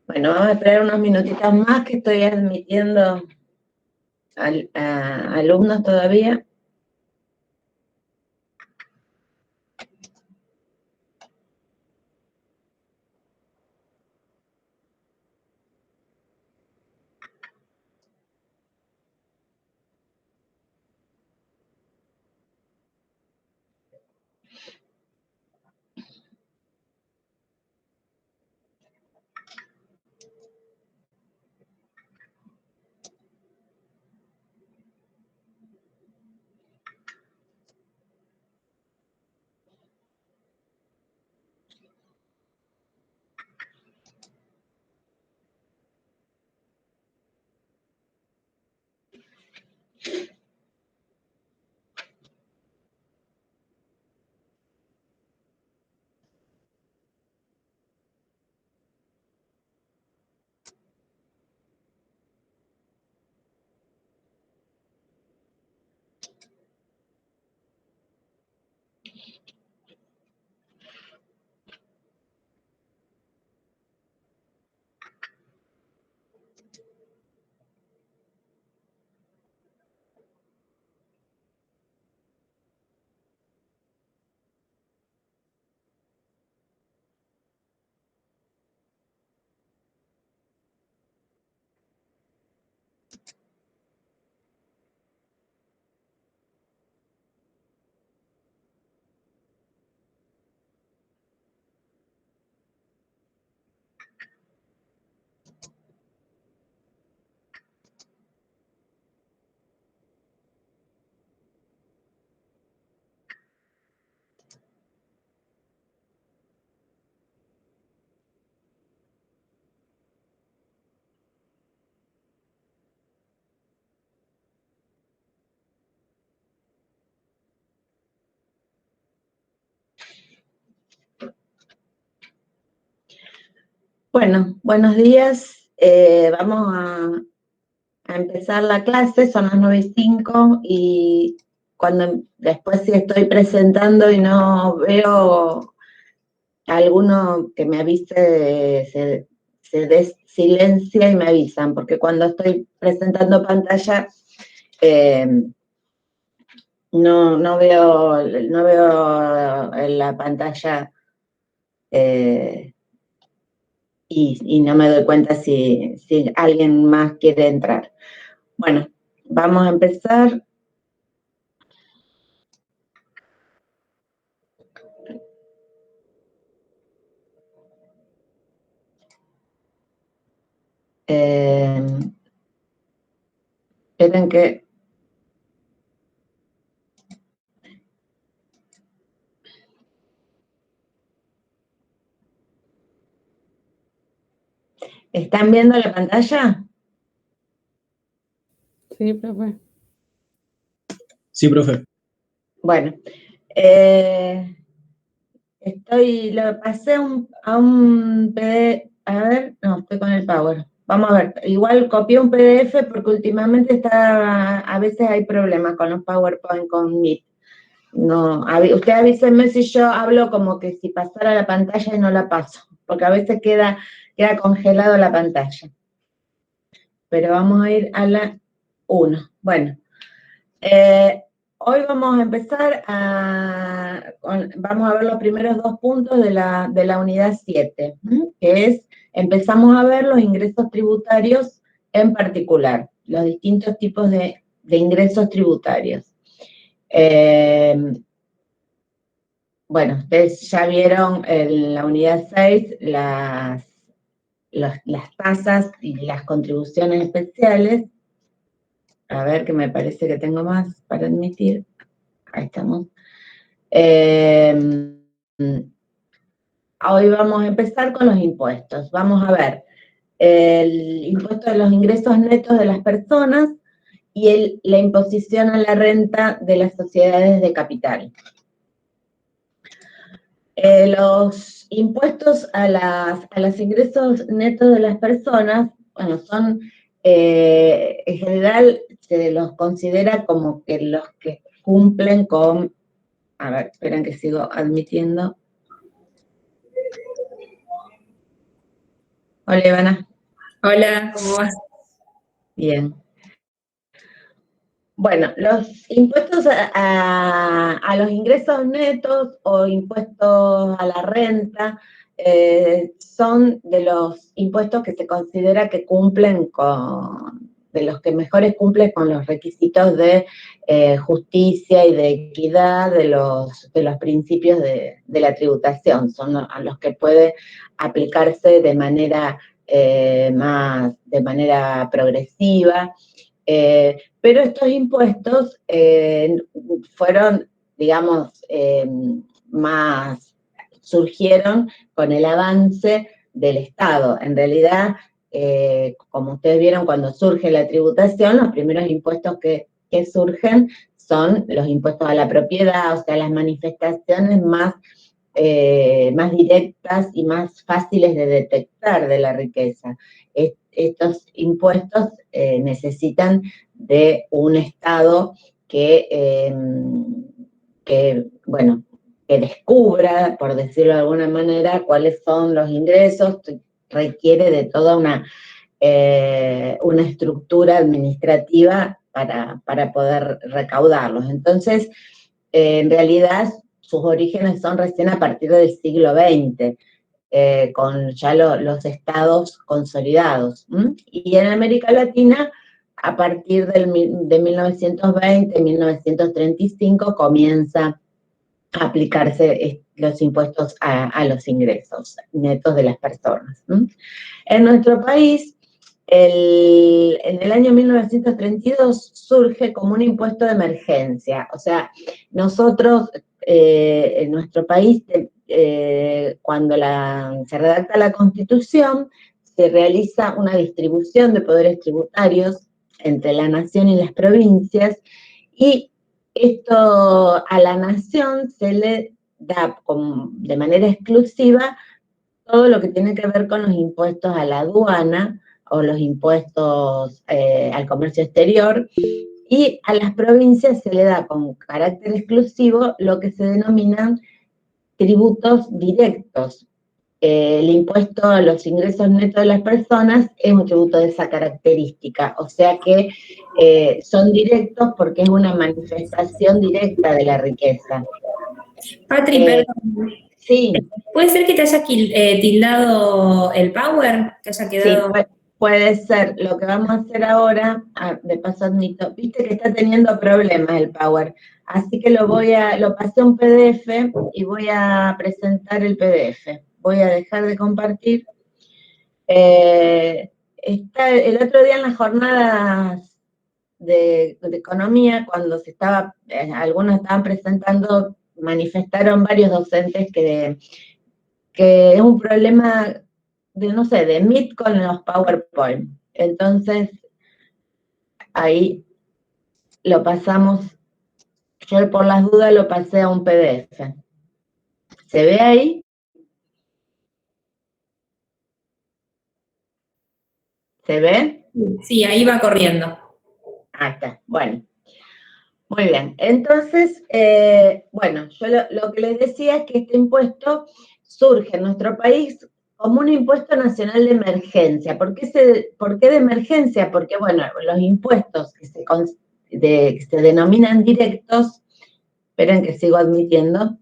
Bueno, vamos a esperar unos minutitos más que estoy admitiendo a alumnos todavía. Bueno, buenos días. Vamos a empezar la clase, son las 9:05 y después si estoy presentando y no veo alguno que me avise, se silencia y me avisan, porque cuando estoy presentando pantalla no veo en la pantalla y no me doy cuenta si alguien más quiere entrar. Bueno, vamos a empezar. Esperen que... ¿Están viendo la pantalla? Sí, profe. Sí, profe. Bueno, lo pasé a un PDF, a ver, no, estoy con el Power. Vamos a ver, igual copié un PDF porque últimamente a veces hay problemas con los PowerPoint, con Meet. No, usted avísenme si yo hablo como que si pasara la pantalla y no la paso, porque a veces queda congelado la pantalla. Pero vamos a ir a la 1. Bueno, hoy vamos a empezar vamos a ver los primeros 2 puntos de la unidad 7, que es, empezamos a ver los ingresos tributarios en particular, los distintos tipos de ingresos tributarios. bueno, ustedes ya vieron en la unidad 6 las tasas y las contribuciones especiales. A ver, que me parece que tengo más para admitir. Ahí estamos. Hoy vamos a empezar con los impuestos. Vamos a ver el impuesto de los ingresos netos de las personas y la imposición a la renta de las sociedades de capital. Los impuestos a los ingresos netos de las personas, bueno, son, en general, se los considera como que los que cumplen con, a ver, esperen que sigo admitiendo. Hola, Ivana. Hola, ¿cómo vas? Bien. Bueno, los impuestos a los ingresos netos o impuestos a la renta son de los impuestos que se considera que cumplen de los que mejores cumplen con los requisitos de justicia y de equidad de los principios de la tributación. Son a los que puede aplicarse de manera de manera progresiva. Pero estos impuestos fueron, digamos, surgieron con el avance del Estado. En realidad, como ustedes vieron, cuando surge la tributación, los primeros impuestos que surgen son los impuestos a la propiedad, o sea, las manifestaciones más directas y más fáciles de detectar de la riqueza. Estos impuestos necesitan de un Estado que descubra, por decirlo de alguna manera, cuáles son los ingresos, requiere de toda una estructura administrativa para poder recaudarlos. Entonces, en realidad, sus orígenes son recién a partir del siglo XX, con ya los estados consolidados. Y en América Latina, a partir de 1920, 1935, comienza a aplicarse los impuestos a los ingresos netos de las personas. En nuestro país, en el año 1932 surge como un impuesto de emergencia. O sea, nosotros, en nuestro país, cuando se redacta la Constitución, se realiza una distribución de poderes tributarios entre la nación y las provincias, y esto a la nación se le da de manera exclusiva todo lo que tiene que ver con los impuestos a la aduana o los impuestos al comercio exterior, y a las provincias se le da con carácter exclusivo lo que se denominan tributos directos. El impuesto a los ingresos netos de las personas es un tributo de esa característica, o sea que son directos porque es una manifestación directa de la riqueza. Patri, perdón. Sí. ¿Puede ser que te haya tildado el power? ¿Que haya quedado? Sí, puede ser. Lo que vamos a hacer ahora, de paso admito, viste que está teniendo problemas el Power, así que lo pasé a un PDF y voy a presentar el PDF. Voy a dejar de compartir. El otro día en las jornadas de economía, cuando algunos estaban presentando, manifestaron varios docentes que es un problema de Meet con los PowerPoint. Entonces, ahí lo pasamos, yo por las dudas lo pasé a un PDF. ¿Se ve ahí? ¿Se ve? Sí, ahí va corriendo. Ahí está, bueno. Muy bien, entonces, yo lo que les decía es que este impuesto surge en nuestro país como un impuesto nacional de emergencia. ¿Por qué de emergencia? Porque, los impuestos que se denominan directos, esperen que sigo admitiendo,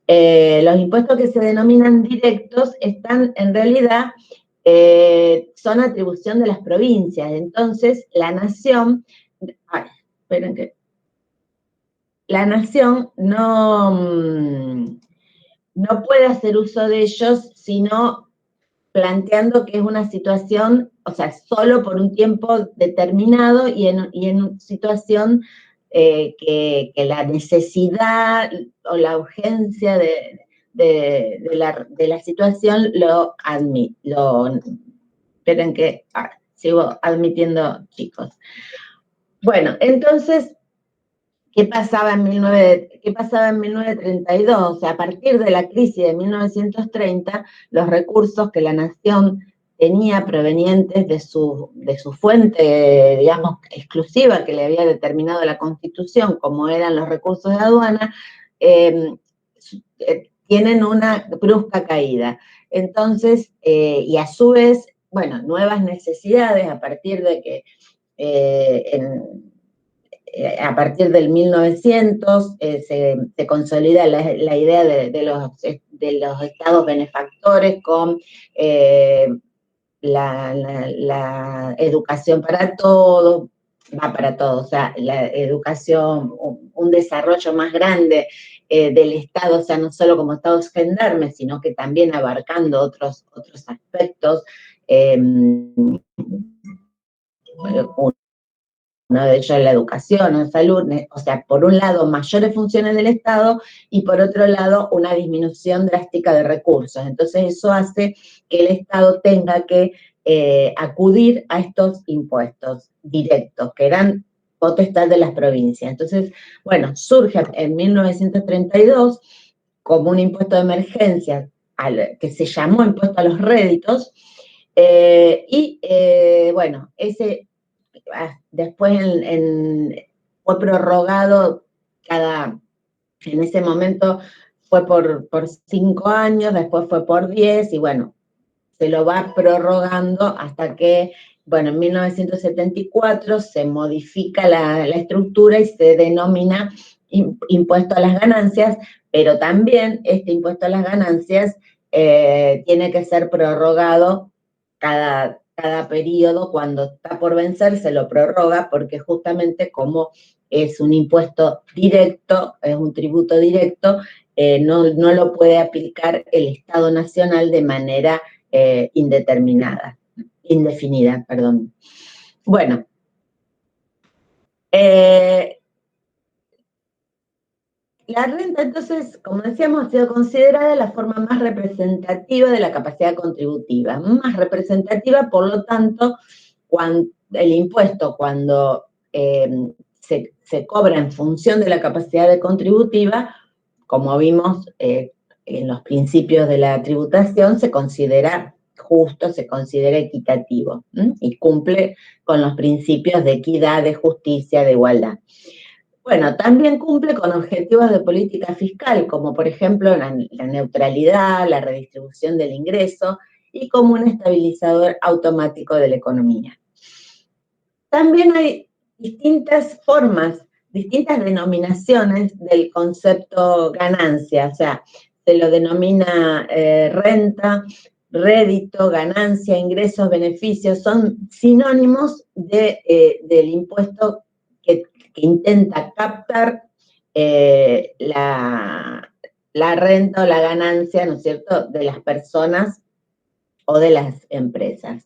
los impuestos que se denominan directos están en realidad, son atribución de las provincias. Entonces, la nación, esperen que... La nación no no puede hacer uso de ellos, sino planteando que es una situación, o sea, solo por un tiempo determinado y en una situación que la necesidad o la urgencia de la situación lo admite. Esperen que sigo admitiendo, chicos. Bueno, entonces, ¿qué pasaba en 1932? O sea, a partir de la crisis de 1930, los recursos que la nación tenía provenientes de su fuente, digamos, exclusiva que le había determinado la Constitución, como eran los recursos de aduana, tienen una brusca caída. Entonces, y a su vez, bueno, nuevas necesidades a partir de que a partir del 1900 se consolida la idea de los estados benefactores con la educación para todos, va para todos, o sea, la educación, un desarrollo más grande del Estado, o sea, no solo como Estados gendarmes, sino que también abarcando otros aspectos. Uno de ellos es la educación, la salud, o sea, por un lado, mayores funciones del Estado y por otro lado, una disminución drástica de recursos. Entonces, eso hace que el Estado tenga que acudir a estos impuestos directos, que eran potestad de las provincias. Entonces, bueno, surge en 1932 como un impuesto de emergencia que se llamó impuesto a los réditos, bueno, ese después fue prorrogado en ese momento fue por 5 años, después fue por 10 y bueno, se lo va prorrogando hasta que, bueno, en 1974 se modifica la estructura y se denomina impuesto a las ganancias, pero también este impuesto a las ganancias tiene que ser prorrogado cada periodo. Cuando está por vencer se lo prorroga porque justamente como es un impuesto directo, es un tributo directo, no lo puede aplicar el Estado Nacional de manera indefinida, perdón. Bueno, la renta, entonces, como decíamos, ha sido considerada la forma más representativa de la capacidad contributiva. Más representativa, por lo tanto, el impuesto, cuando se cobra en función de la capacidad contributiva, como vimos en los principios de la tributación, se considera justo, se considera equitativo y cumple con los principios de equidad, de justicia, de igualdad. Bueno, también cumple con objetivos de política fiscal, como por ejemplo la neutralidad, la redistribución del ingreso y como un estabilizador automático de la economía. También hay distintas formas, distintas denominaciones del concepto ganancia, o sea, se lo denomina renta, rédito, ganancia, ingresos, beneficios, son sinónimos del impuesto que intenta captar la renta o la ganancia, ¿no es cierto?, de las personas o de las empresas.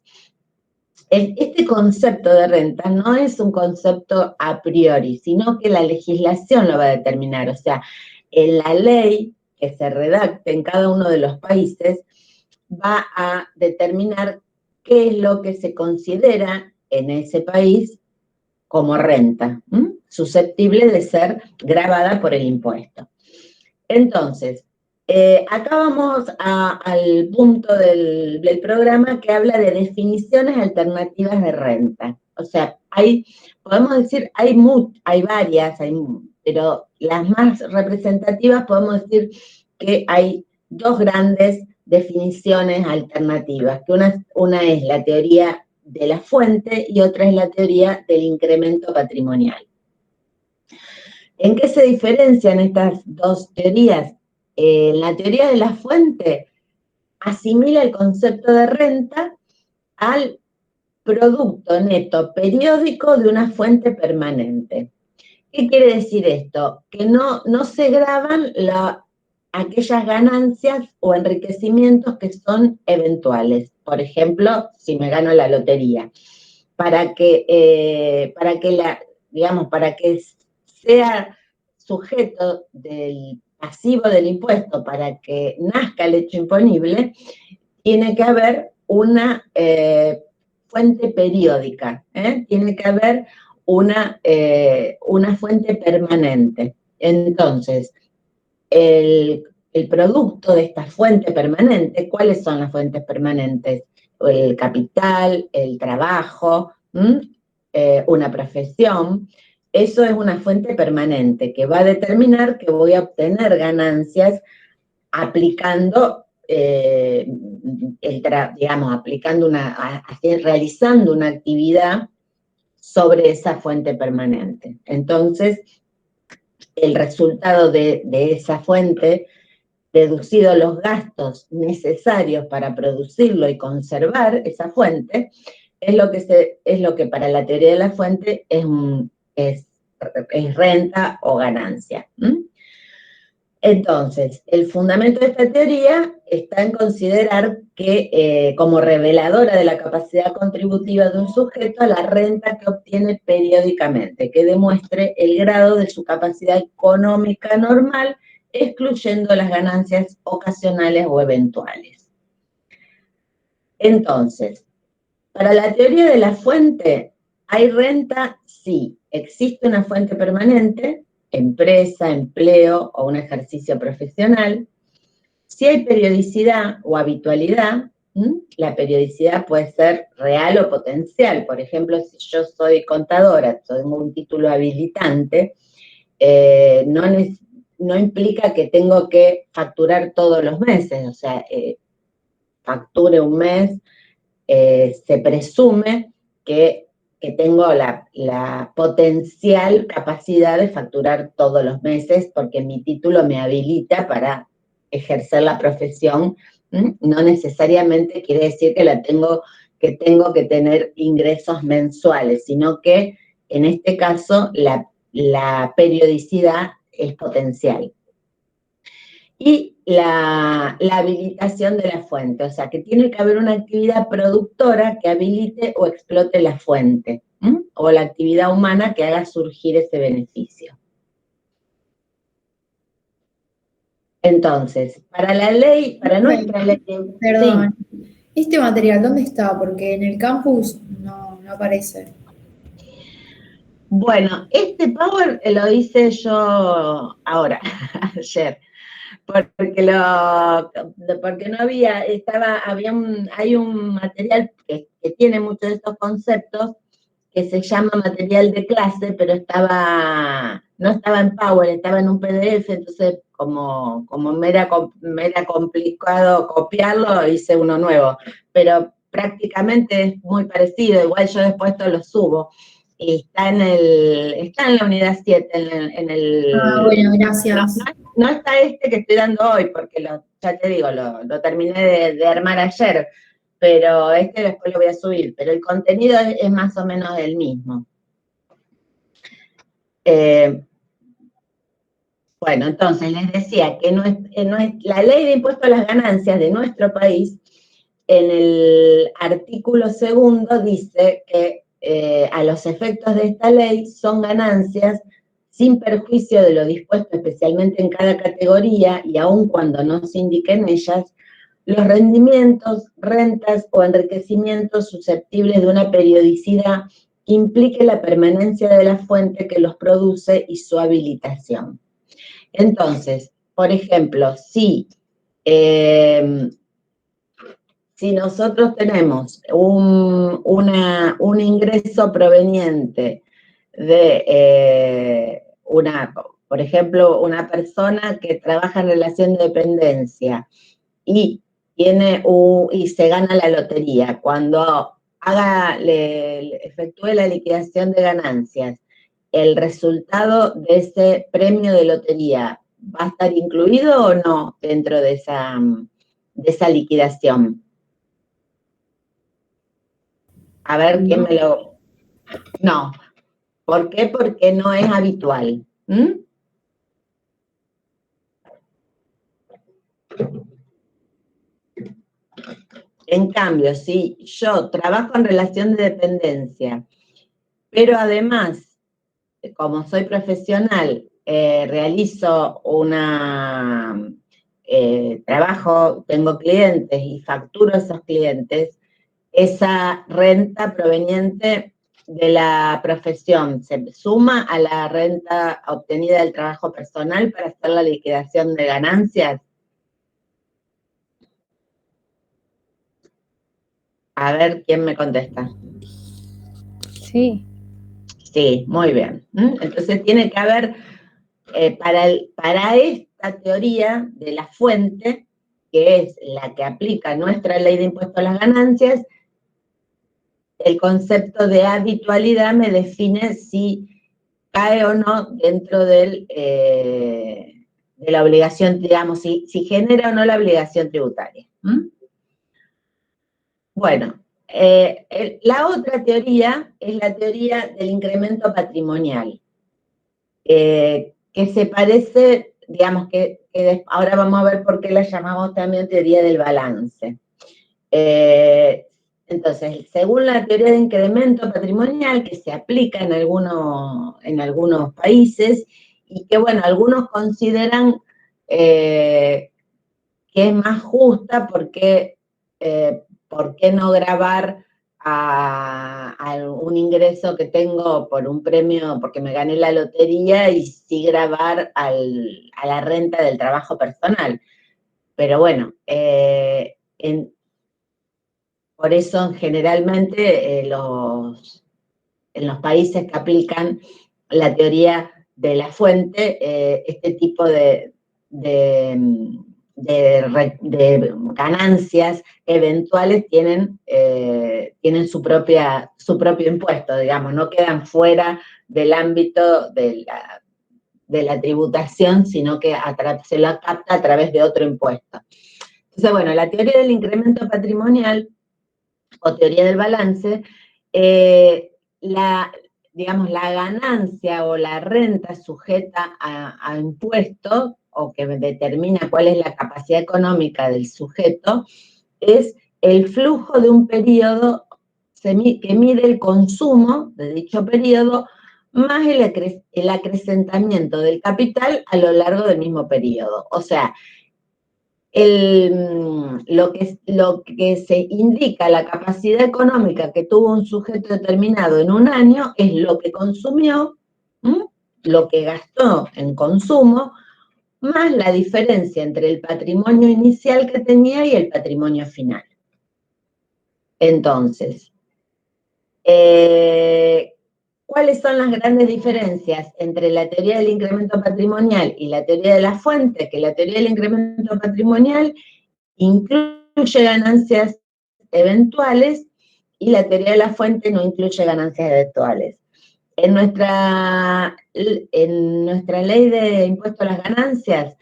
Este concepto de renta no es un concepto a priori, sino que la legislación lo va a determinar. O sea, en la ley que se redacte en cada uno de los países va a determinar qué es lo que se considera en ese país como renta, susceptible de ser gravada por el impuesto. Entonces, acá vamos al punto del programa que habla de definiciones alternativas de renta. O sea, podemos decir, hay varias, pero las más representativas podemos decir que hay dos grandes definiciones alternativas, que una es la teoría de la fuente y otra es la teoría del incremento patrimonial. ¿En qué se diferencian estas dos teorías? La teoría de la fuente asimila el concepto de renta al producto neto periódico de una fuente permanente. ¿Qué quiere decir esto? Que no se graban aquellas ganancias o enriquecimientos que son eventuales. Por ejemplo, si me gano la lotería. Para que sea sujeto del pasivo del impuesto, para que nazca el hecho imponible, tiene que haber una fuente periódica, tiene que haber una fuente permanente. Entonces, el producto de esta fuente permanente, ¿cuáles son las fuentes permanentes? El capital, el trabajo, una profesión. Eso es una fuente permanente que va a determinar que voy a obtener ganancias aplicando, realizando una actividad sobre esa fuente permanente. Entonces, el resultado de esa fuente, deducido los gastos necesarios para producirlo y conservar esa fuente, es lo que para la teoría de la fuente es renta o ganancia. Entonces, el fundamento de esta teoría está en considerar que, como reveladora de la capacidad contributiva de un sujeto, la renta que obtiene periódicamente, que demuestre el grado de su capacidad económica normal, excluyendo las ganancias ocasionales o eventuales. Entonces, para la teoría de la fuente, ¿hay renta? Sí. Existe una fuente permanente, empresa, empleo o un ejercicio profesional. Si hay periodicidad o habitualidad, la periodicidad puede ser real o potencial. Por ejemplo, si yo soy contadora, tengo un título habilitante, no implica que tengo que facturar todos los meses. O sea, facture un mes, se presume que tengo la potencial capacidad de facturar todos los meses porque mi título me habilita para ejercer la profesión. No necesariamente quiere decir que tengo que tener ingresos mensuales, sino que en este caso la periodicidad es potencial. Y la habilitación de la fuente, o sea, que tiene que haber una actividad productora que habilite o explote la fuente, o la actividad humana que haga surgir ese beneficio. Entonces, para nuestra ley... Perdón, sí. ¿Este material dónde está? Porque en el campus no aparece. Bueno, este Power lo hice yo ahora, ayer. Porque no hay un material que tiene muchos de estos conceptos que se llama material de clase, pero no estaba en Power, estaba en un PDF, entonces como me era complicado copiarlo, hice uno nuevo, pero prácticamente es muy parecido, igual yo después esto lo subo. Y está en la unidad 7, bueno, gracias. No está este que estoy dando hoy, porque ya te digo, lo terminé de armar ayer, pero este después lo voy a subir, pero el contenido es más o menos el mismo. Bueno, entonces les decía que la ley de impuesto a las ganancias de nuestro país, en el artículo 2 dice que a los efectos de esta ley son ganancias sin perjuicio de lo dispuesto especialmente en cada categoría y aun cuando no se indiquen ellas, los rendimientos, rentas o enriquecimientos susceptibles de una periodicidad que implique la permanencia de la fuente que los produce y su habilitación. Entonces, por ejemplo, si nosotros tenemos un ingreso proveniente de por ejemplo, una persona que trabaja en relación de dependencia y se gana la lotería, cuando efectúe la liquidación de ganancias, ¿el resultado de ese premio de lotería va a estar incluido o no dentro de esa liquidación? A ver, ¿quién me lo...? No. ¿Por qué? Porque no es habitual. En cambio, si yo trabajo en relación de dependencia, pero además, como soy profesional, realizo trabajo, tengo clientes y facturo a esos clientes, esa renta proveniente de la profesión se suma a la renta obtenida del trabajo personal para hacer la liquidación de ganancias. A ver quién me contesta. Sí. Sí, muy bien. Entonces tiene que haber, para esta teoría de la fuente, que es la que aplica nuestra ley de impuesto a las ganancias, el concepto de habitualidad me define si cae o no dentro de la obligación, digamos, si genera o no la obligación tributaria. Bueno, la otra teoría es la teoría del incremento patrimonial, que se parece, digamos, que ahora vamos a ver por qué la llamamos también teoría del balance. Entonces, según la teoría de incremento patrimonial, que se aplica en algunos países, y que, bueno, algunos consideran que es más justa porque, ¿por qué no gravar a un ingreso que tengo por un premio, porque me gané la lotería, y sí grabar a la renta del trabajo personal? Pero bueno, por eso generalmente en los países que aplican la teoría de la fuente, este tipo de ganancias eventuales tienen su propio impuesto, digamos, no quedan fuera del ámbito de la tributación, sino que se lo capta a través de otro impuesto. Entonces, bueno, la teoría del incremento patrimonial o teoría del balance, digamos, la ganancia o la renta sujeta a impuesto, o que determina cuál es la capacidad económica del sujeto, es el flujo de un periodo que mide el consumo de dicho periodo más el acrecentamiento del capital a lo largo del mismo periodo. O sea, lo que se indica la capacidad económica que tuvo un sujeto determinado en un año es lo que consumió, lo que gastó en consumo, más la diferencia entre el patrimonio inicial que tenía y el patrimonio final. Entonces, ¿cuáles son las grandes diferencias entre la teoría del incremento patrimonial y la teoría de la fuente? Que la teoría del incremento patrimonial incluye ganancias eventuales y la teoría de la fuente no incluye ganancias eventuales. En nuestra ley de impuesto a las ganancias,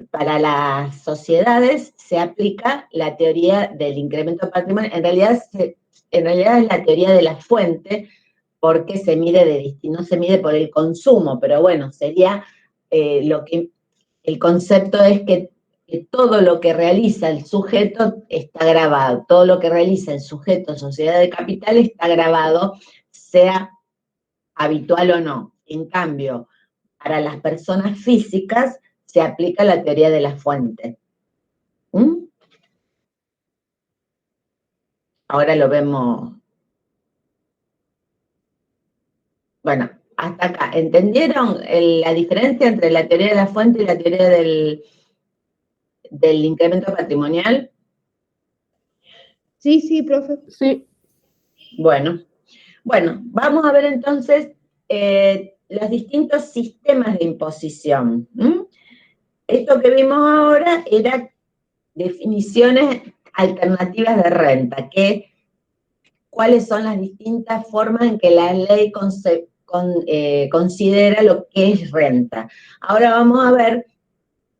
para las sociedades se aplica la teoría del incremento patrimonial. En realidad es la teoría de la fuente, porque no se mide por el consumo, pero bueno, sería el concepto es que todo lo que realiza el sujeto está grabado, todo lo que realiza el sujeto sociedad de capital está grabado, sea habitual o no. En cambio, para las personas físicas se aplica la teoría de la fuente. Ahora lo vemos. Bueno, hasta acá. ¿Entendieron la diferencia entre la teoría de la fuente y la teoría del incremento patrimonial? Sí, profe. Sí. Bueno, vamos a ver entonces los distintos sistemas de imposición. Esto que vimos ahora era definiciones alternativas de renta, cuáles son las distintas formas en que la ley considera lo que es renta. Ahora vamos a ver,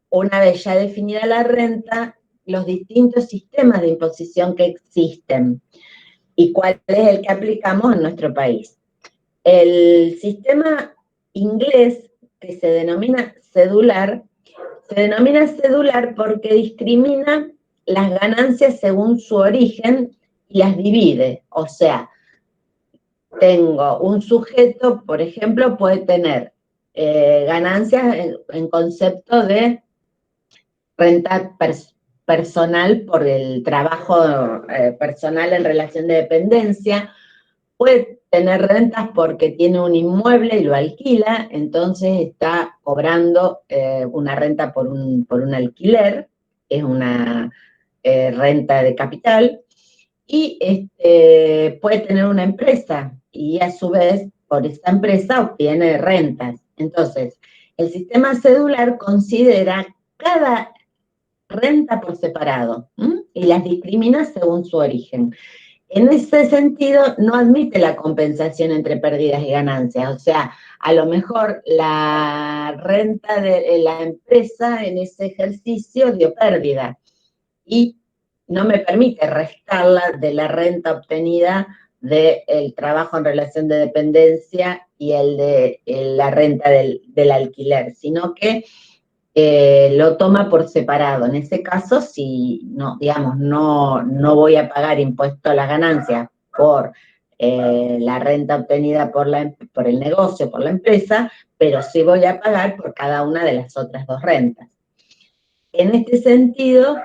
una vez ya definida la renta, los distintos sistemas de imposición que existen y cuál es el que aplicamos en nuestro país. El sistema inglés, que se denomina cedular, Se denomina cedular porque discrimina las ganancias según su origen y las divide. O sea, tengo un sujeto, por ejemplo, puede tener ganancias en concepto de renta personal por el trabajo personal en relación de dependencia, puede tener rentas porque tiene un inmueble y lo alquila, entonces está cobrando una renta por un alquiler, es una renta de capital, y puede tener una empresa y a su vez por esta empresa obtiene rentas. Entonces, el sistema cedular considera cada renta por separado, ¿m? Y las discrimina según su origen. En ese sentido, no admite la compensación entre pérdidas y ganancias. O sea, a lo mejor la renta de la empresa en ese ejercicio dio pérdida y no me permite restarla de la renta obtenida del trabajo en relación de dependencia y el de la renta del alquiler, sino que lo toma por separado. En ese caso, si no, digamos, no voy a pagar impuesto a las ganancias por la renta obtenida por el negocio, por la empresa, pero sí voy a pagar por cada una de las otras dos rentas. En este sentido,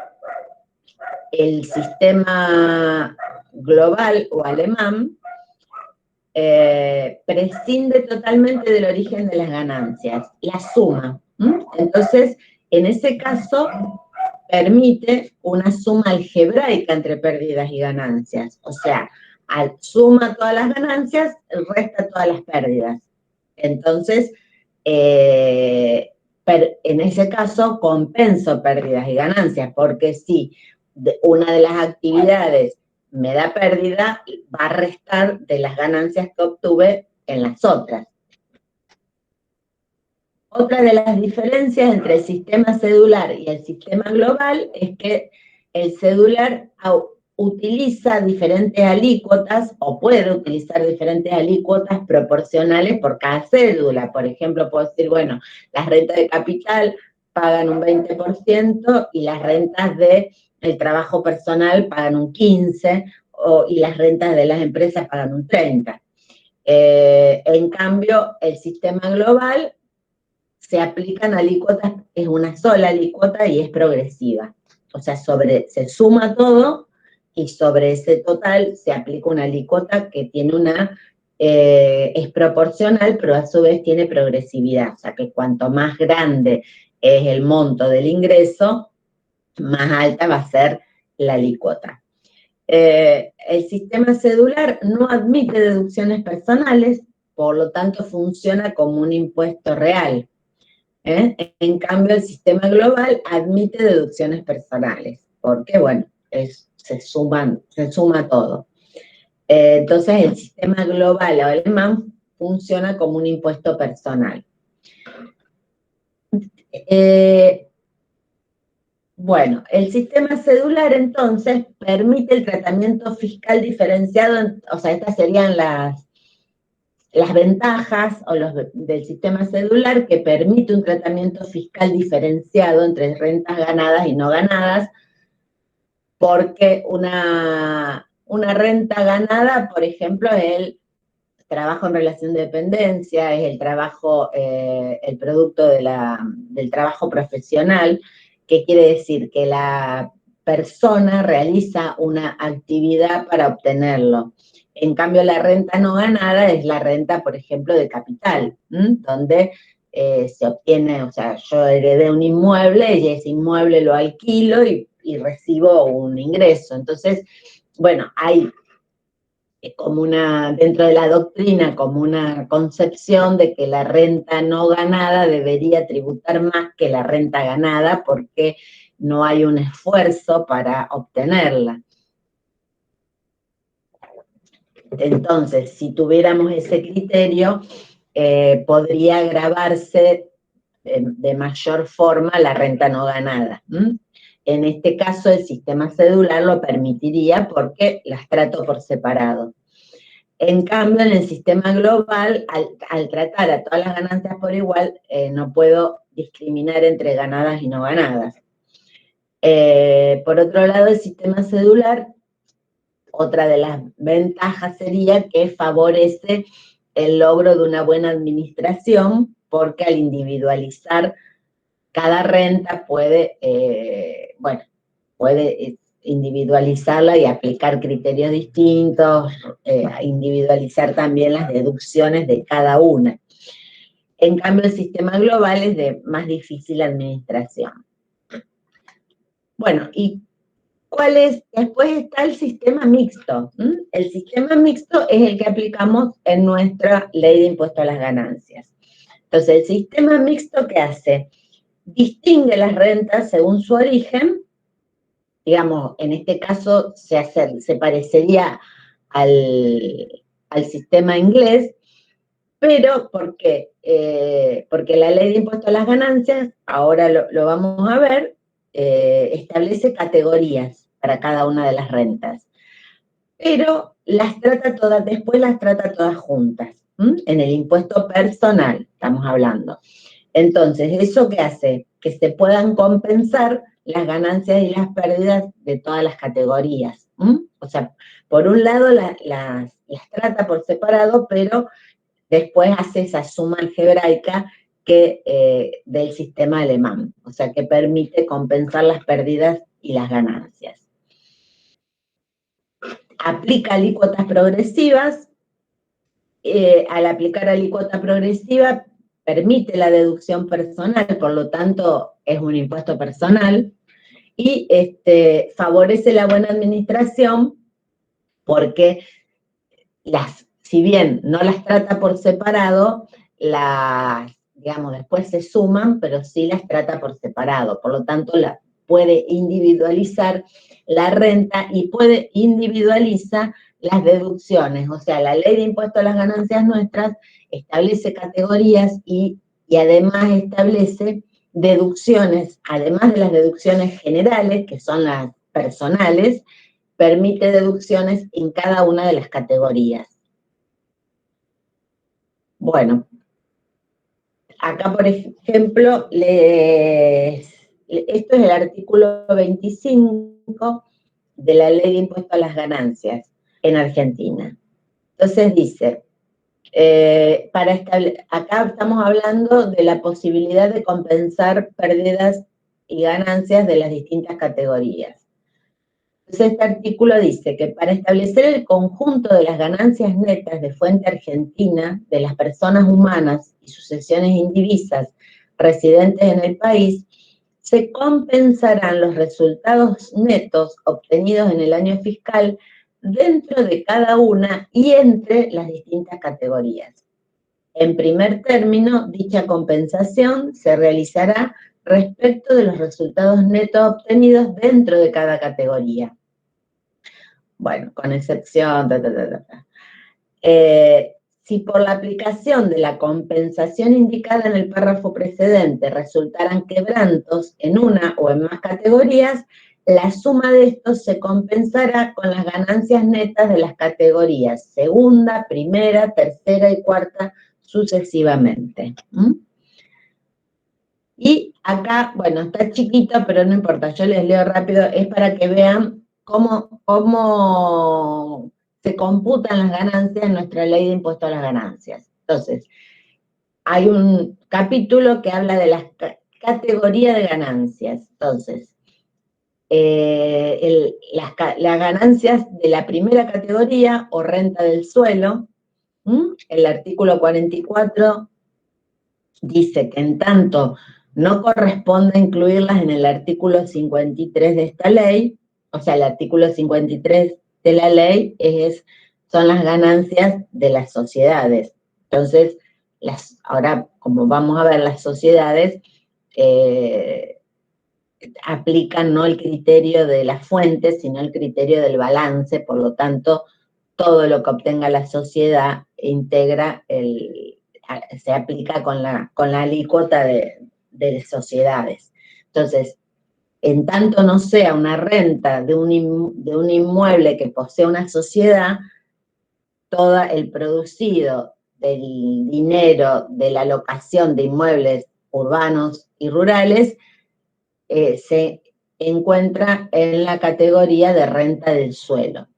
el sistema global o alemán prescinde totalmente del origen de las ganancias, la suma. Entonces, en ese caso, permite una suma algebraica entre pérdidas y ganancias. O sea, suma todas las ganancias, resta todas las pérdidas. Entonces, en ese caso, compenso pérdidas y ganancias, porque si una de las actividades me da pérdida, va a restar de las ganancias que obtuve en las otras. Otra de las diferencias entre el sistema cedular y el sistema global es que el cedular utiliza diferentes alícuotas o puede utilizar diferentes alícuotas proporcionales por cada cédula. Por ejemplo, puedo decir, bueno, las rentas de capital pagan un 20% y las rentas del trabajo personal pagan un 15%, y las rentas de las empresas pagan un 30%. En cambio, el sistema global se aplican alícuotas, es una sola alícuota y es progresiva. O sea, se suma todo y sobre ese total se aplica una alícuota que tiene es proporcional, pero a su vez tiene progresividad. O sea, que cuanto más grande es el monto del ingreso, más alta va a ser la alícuota. El sistema cedular no admite deducciones personales, por lo tanto funciona como un impuesto real. En cambio, el sistema global admite deducciones personales, porque, bueno, se suma todo. Entonces, el sistema global o alemán funciona como un impuesto personal. Bueno, el sistema cedular, entonces, permite el tratamiento fiscal diferenciado, o sea, estas serían las ventajas del sistema cedular, que permite un tratamiento fiscal diferenciado entre rentas ganadas y no ganadas, porque una renta ganada, por ejemplo, es el trabajo en relación de dependencia, es el trabajo, el producto del trabajo profesional, que quiere decir que la persona realiza una actividad para obtenerlo. En cambio, la renta no ganada es la renta, por ejemplo, de capital, donde se obtiene, o sea, yo heredé un inmueble y ese inmueble lo alquilo y recibo un ingreso. Entonces, bueno, hay como dentro de la doctrina, como una concepción de que la renta no ganada debería tributar más que la renta ganada porque no hay un esfuerzo para obtenerla. Entonces, si tuviéramos ese criterio, podría gravarse de mayor forma la renta no ganada. En este caso, el sistema cedular lo permitiría porque las trato por separado. En cambio, en el sistema global, al tratar a todas las ganancias por igual, no puedo discriminar entre ganadas y no ganadas. Por otro lado, el sistema cedular, otra de las ventajas sería que favorece el logro de una buena administración, porque al individualizar cada renta puede individualizarla y aplicar criterios distintos, individualizar también las deducciones de cada una. En cambio, el sistema global es de más difícil administración. Bueno, ¿y cuál es? Después está el sistema mixto. El sistema mixto es el que aplicamos en nuestra ley de impuesto a las ganancias. Entonces, el sistema mixto, ¿qué hace? Distingue las rentas según su origen. Digamos, en este caso se parecería al sistema inglés, pero ¿por qué? Porque la ley de impuesto a las ganancias, ahora lo vamos a ver, establece categorías para cada una de las rentas, pero después las trata todas juntas, en el impuesto personal estamos hablando. Entonces, ¿eso qué hace? Que se puedan compensar las ganancias y las pérdidas de todas las categorías. O sea, por un lado las trata por separado, pero después hace esa suma algebraica del sistema alemán, o sea, que permite compensar las pérdidas y las ganancias. Aplica alícuotas progresivas. Al aplicar alícuota progresiva, permite la deducción personal, por lo tanto, es un impuesto personal, y favorece la buena administración porque si bien no las trata por separado, digamos, después se suman, pero sí las trata por separado, por lo tanto, puede individualizar la renta y puede individualizar las deducciones. O sea, la ley de impuesto a las ganancias nuestras establece categorías y además establece deducciones, además de las deducciones generales, que son las personales, permite deducciones en cada una de las categorías. Bueno, acá, por ejemplo, esto es el artículo 25 de la Ley de Impuesto a las Ganancias en Argentina. Entonces dice, acá estamos hablando de la posibilidad de compensar pérdidas y ganancias de las distintas categorías. Entonces este artículo dice que para establecer el conjunto de las ganancias netas de fuente argentina de las personas humanas y sucesiones indivisas residentes en el país, se compensarán los resultados netos obtenidos en el año fiscal dentro de cada una y entre las distintas categorías. En primer término, dicha compensación se realizará respecto de los resultados netos obtenidos dentro de cada categoría. Bueno, con excepción, si por la aplicación de la compensación indicada en el párrafo precedente resultaran quebrantos en una o en más categorías, la suma de estos se compensará con las ganancias netas de las categorías segunda, primera, tercera y cuarta sucesivamente. Y acá, bueno, está chiquito, pero no importa, yo les leo rápido, es para que vean cómo se computan las ganancias en nuestra ley de impuesto a las ganancias. Entonces, hay un capítulo que habla de las categorías de ganancias. Entonces, las ganancias de la primera categoría o renta del suelo, el artículo 44 dice que en tanto no corresponde incluirlas en el artículo 53 de esta ley, o sea, el artículo 53 de la ley son las ganancias de las sociedades. Entonces, ahora, como vamos a ver, las sociedades aplican no el criterio de la fuente, sino el criterio del balance, por lo tanto, todo lo que obtenga la sociedad se aplica con la alícuota de sociedades. Entonces, en tanto no sea una renta de un inmueble que posee una sociedad, todo el producido del dinero de la locación de inmuebles urbanos y rurales se encuentra en la categoría de renta del suelo.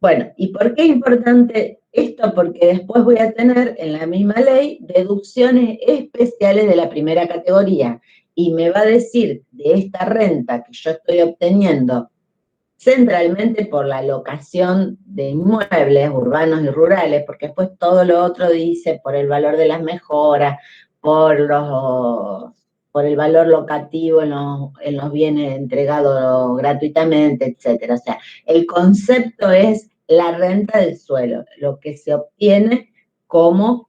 Bueno, ¿y por qué es importante esto? Porque después voy a tener en la misma ley deducciones especiales de la primera categoría y me va a decir de esta renta que yo estoy obteniendo centralmente por la locación de inmuebles urbanos y rurales, porque después todo lo otro dice por el valor de las mejoras, por el valor locativo en los bienes entregados gratuitamente, etcétera. O sea, el concepto es la renta del suelo, lo que se obtiene como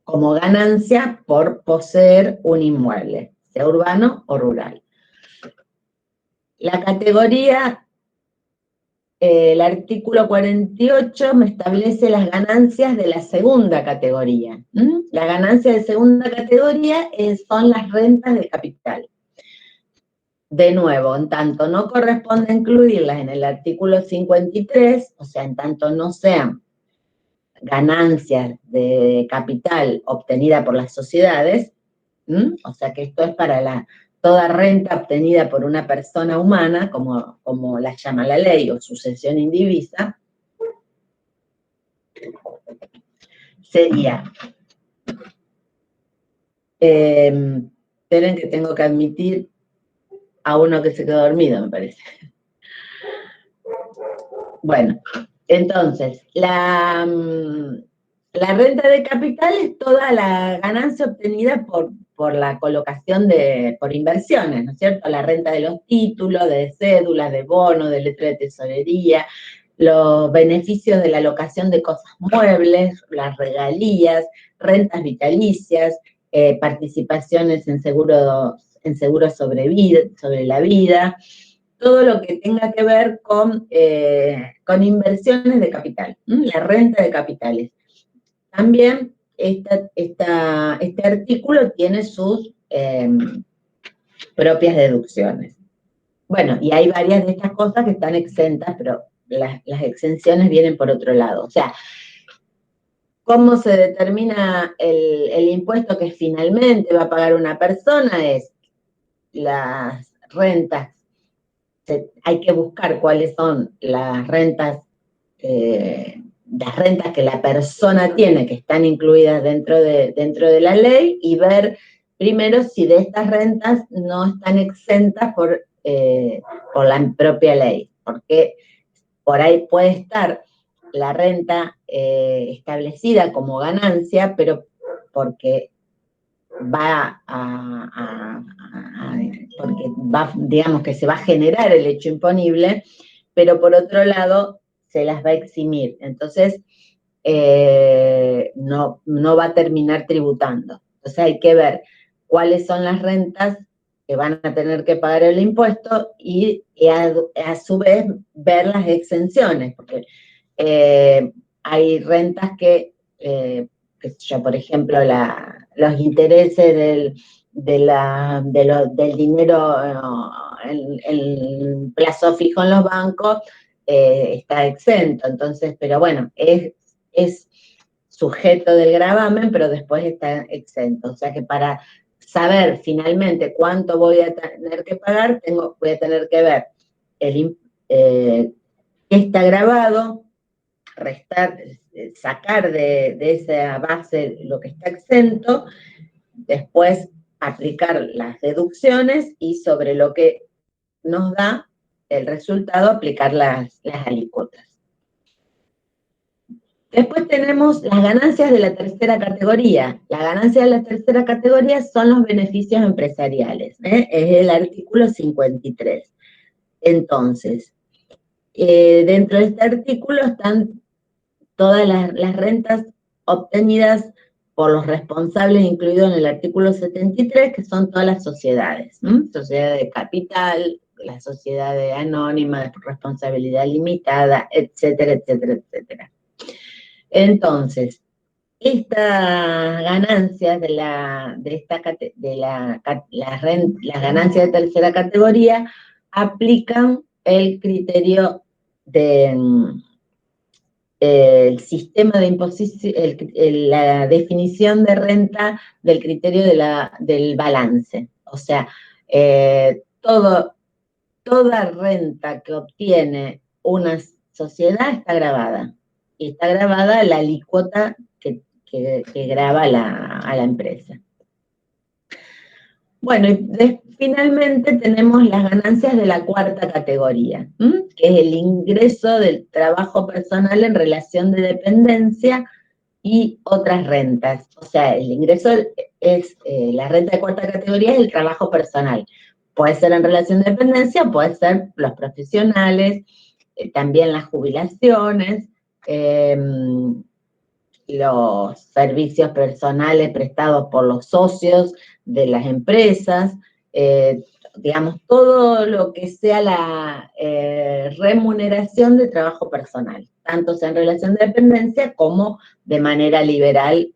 ganancia por poseer un inmueble, sea urbano o rural. La categoría, el artículo 48 me establece las ganancias de la segunda categoría. La ganancia de segunda categoría son las rentas de capital. De nuevo, en tanto no corresponde incluirlas en el artículo 53, o sea, en tanto no sean ganancias de capital obtenida por las sociedades, o sea que esto es para toda renta obtenida por una persona humana, como la llama la ley, o sucesión indivisa, sería, esperen que tengo que admitir a uno que se quedó dormido, me parece. Bueno, entonces, la renta de capital es toda la ganancia obtenida por la colocación por inversiones, ¿no es cierto? La renta de los títulos, de cédulas, de bonos, de letra de tesorería, los beneficios de la locación de cosas muebles, las regalías, rentas vitalicias, participaciones en seguros sobre la vida, todo lo que tenga que ver con inversiones de capital, la renta de capitales. También este artículo tiene sus propias deducciones. Bueno, y hay varias de estas cosas que están exentas, pero las exenciones vienen por otro lado. O sea, ¿cómo se determina el impuesto que finalmente va a pagar una persona? Es las rentas. Hay que buscar cuáles son las rentas que la persona tiene, que están incluidas dentro de la ley, y ver primero si de estas rentas no están exentas por la propia ley, porque por ahí puede estar la renta establecida como ganancia, pero porque digamos que se va a generar el hecho imponible, pero por otro lado se las va a eximir. Entonces, no va a terminar tributando. Entonces hay que ver cuáles son las rentas que van a tener que pagar el impuesto y a su vez ver las exenciones, porque hay rentas que por ejemplo, los intereses del dinero en plazo fijo en los bancos está exento. Entonces, pero bueno, es sujeto del gravamen, pero después está exento. O sea que para saber finalmente cuánto voy a tener que pagar, voy a tener que ver qué está grabado, sacar de esa base lo que está exento, después aplicar las deducciones y sobre lo que nos da el resultado aplicar las alícuotas. Después tenemos las ganancias de la tercera categoría. Las ganancias de la tercera categoría son los beneficios empresariales, es el artículo 53. Entonces, dentro de este artículo están todas las rentas obtenidas por los responsables incluidos en el artículo 73, que son todas las sociedades, sociedades de capital, las sociedades anónimas de responsabilidad limitada, etcétera, etcétera, etcétera. Entonces, estas ganancias las ganancias de tercera categoría aplican el criterio el sistema de imposición, la definición de renta del criterio del balance. O sea, toda renta que obtiene una sociedad está grabada. Y está grabada la alícuota que grava a la empresa. Bueno, y finalmente tenemos las ganancias de la cuarta categoría, que es el ingreso del trabajo personal en relación de dependencia y otras rentas. O sea, el ingreso es, la renta de cuarta categoría es el trabajo personal. Puede ser en relación de dependencia, puede ser los profesionales, también las jubilaciones, los servicios personales prestados por los socios de las empresas, digamos, todo lo que sea la remuneración de trabajo personal, tanto sea en relación de dependencia como de manera liberal,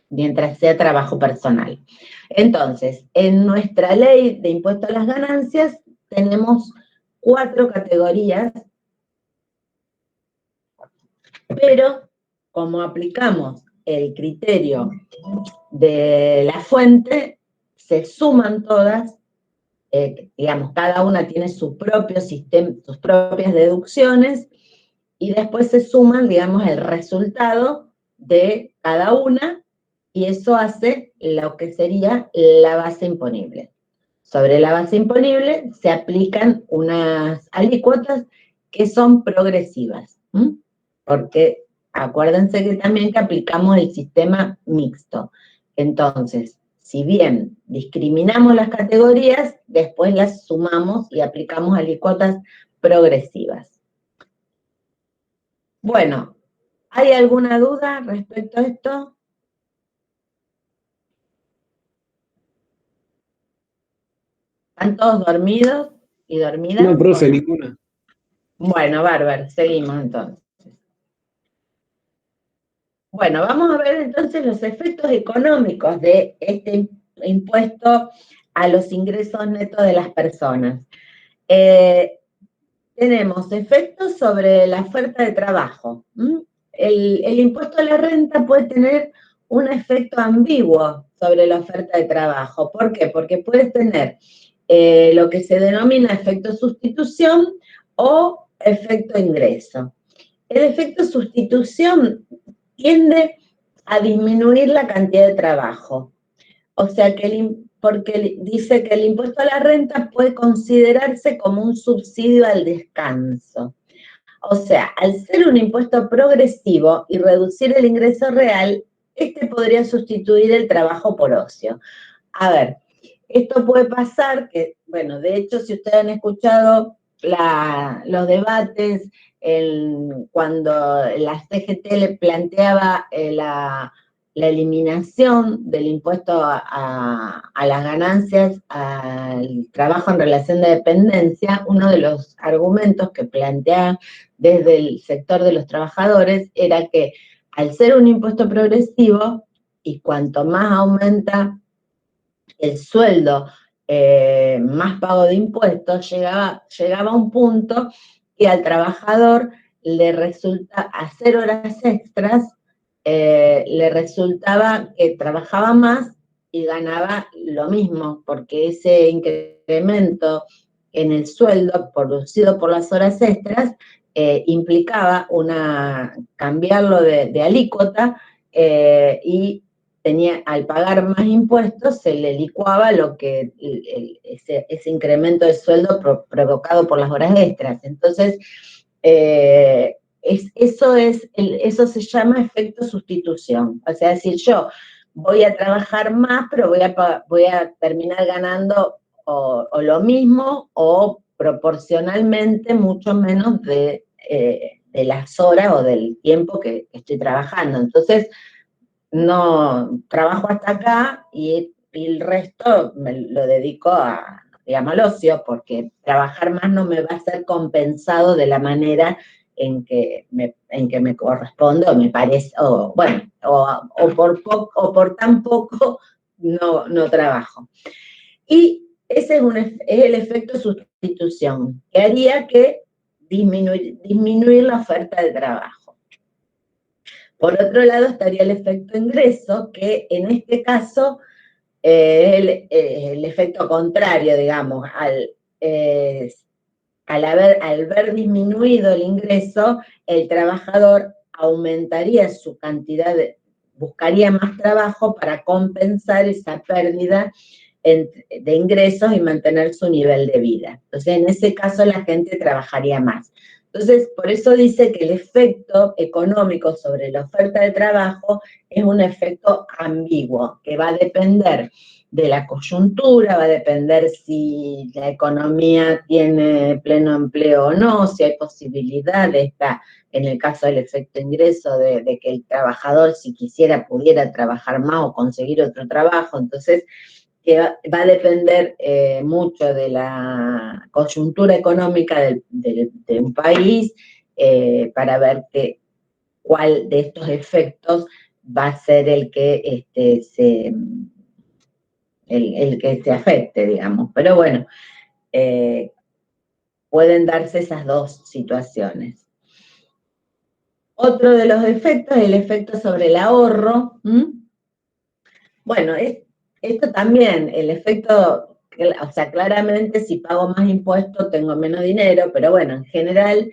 mientras sea trabajo personal. Entonces, en nuestra ley de impuesto a las ganancias tenemos 4 categorías, pero como aplicamos el criterio de la fuente, se suman todas, digamos, cada una tiene su propio sistema, sus propias deducciones, y después se suman, digamos, el resultado de cada una, y eso hace lo que sería la base imponible. Sobre la base imponible se aplican unas alícuotas que son progresivas, porque acuérdense que también que aplicamos el sistema mixto. Entonces, si bien discriminamos las categorías, después las sumamos y aplicamos alícuotas progresivas. Bueno, ¿hay alguna duda respecto a esto? ¿Están todos dormidos y dormidas? No, profe, ninguna. Bueno, bárbaro, seguimos entonces. Bueno, vamos a ver entonces los efectos económicos de este impuesto a los ingresos netos de las personas. Tenemos efectos sobre la oferta de trabajo. El impuesto a la renta puede tener un efecto ambiguo sobre la oferta de trabajo. ¿Por qué? Porque puede tener lo que se denomina efecto sustitución o efecto ingreso. El efecto sustitución tiende a disminuir la cantidad de trabajo. O sea, porque dice que el impuesto a la renta puede considerarse como un subsidio al descanso. O sea, al ser un impuesto progresivo y reducir el ingreso real, este podría sustituir el trabajo por ocio. A ver, esto puede pasar que, bueno, de hecho, si ustedes han escuchado los debates, cuando la CGT le planteaba la eliminación del impuesto a las ganancias al trabajo en relación de dependencia, uno de los argumentos que planteaba desde el sector de los trabajadores era que al ser un impuesto progresivo, y cuanto más aumenta el sueldo, más pago de impuestos, llegaba a un punto que al trabajador le resulta, hacer horas extras, le resultaba que trabajaba más y ganaba lo mismo, porque ese incremento en el sueldo producido por las horas extras implicaba cambiarlo de alícuota y al pagar más impuestos, se le licuaba lo que ese incremento de sueldo provocado por las horas extras. Entonces, eso se llama efecto sustitución. O sea, es decir, yo voy a trabajar más, pero voy a terminar ganando o lo mismo o proporcionalmente mucho menos de las horas o del tiempo que estoy trabajando. Entonces, no trabajo hasta acá y el resto me lo dedico digamos, al ocio, porque trabajar más no me va a ser compensado de la manera en que me corresponde o me parece, o bueno, o por tan poco no trabajo. Y ese es el efecto sustitución, que haría que disminuir la oferta de trabajo. Por otro lado estaría el efecto ingreso, que en este caso es el efecto contrario, digamos, al ver disminuido el ingreso, el trabajador aumentaría su cantidad, buscaría más trabajo para compensar esa pérdida de ingresos y mantener su nivel de vida. Entonces, en ese caso, la gente trabajaría más. Entonces, por eso dice que el efecto económico sobre la oferta de trabajo es un efecto ambiguo, que va a depender de la coyuntura, va a depender si la economía tiene pleno empleo o no, si hay posibilidad de en el caso del efecto ingreso, de que el trabajador, si quisiera, pudiera trabajar más o conseguir otro trabajo. Entonces, va a depender mucho de la coyuntura económica de un país para ver cuál de estos efectos va a ser el que el que se afecte, digamos. Pero bueno, pueden darse esas dos situaciones. Otro de los efectos es el efecto sobre el ahorro. Bueno, esto también, el efecto, o sea, claramente si pago más impuestos tengo menos dinero, pero bueno, en general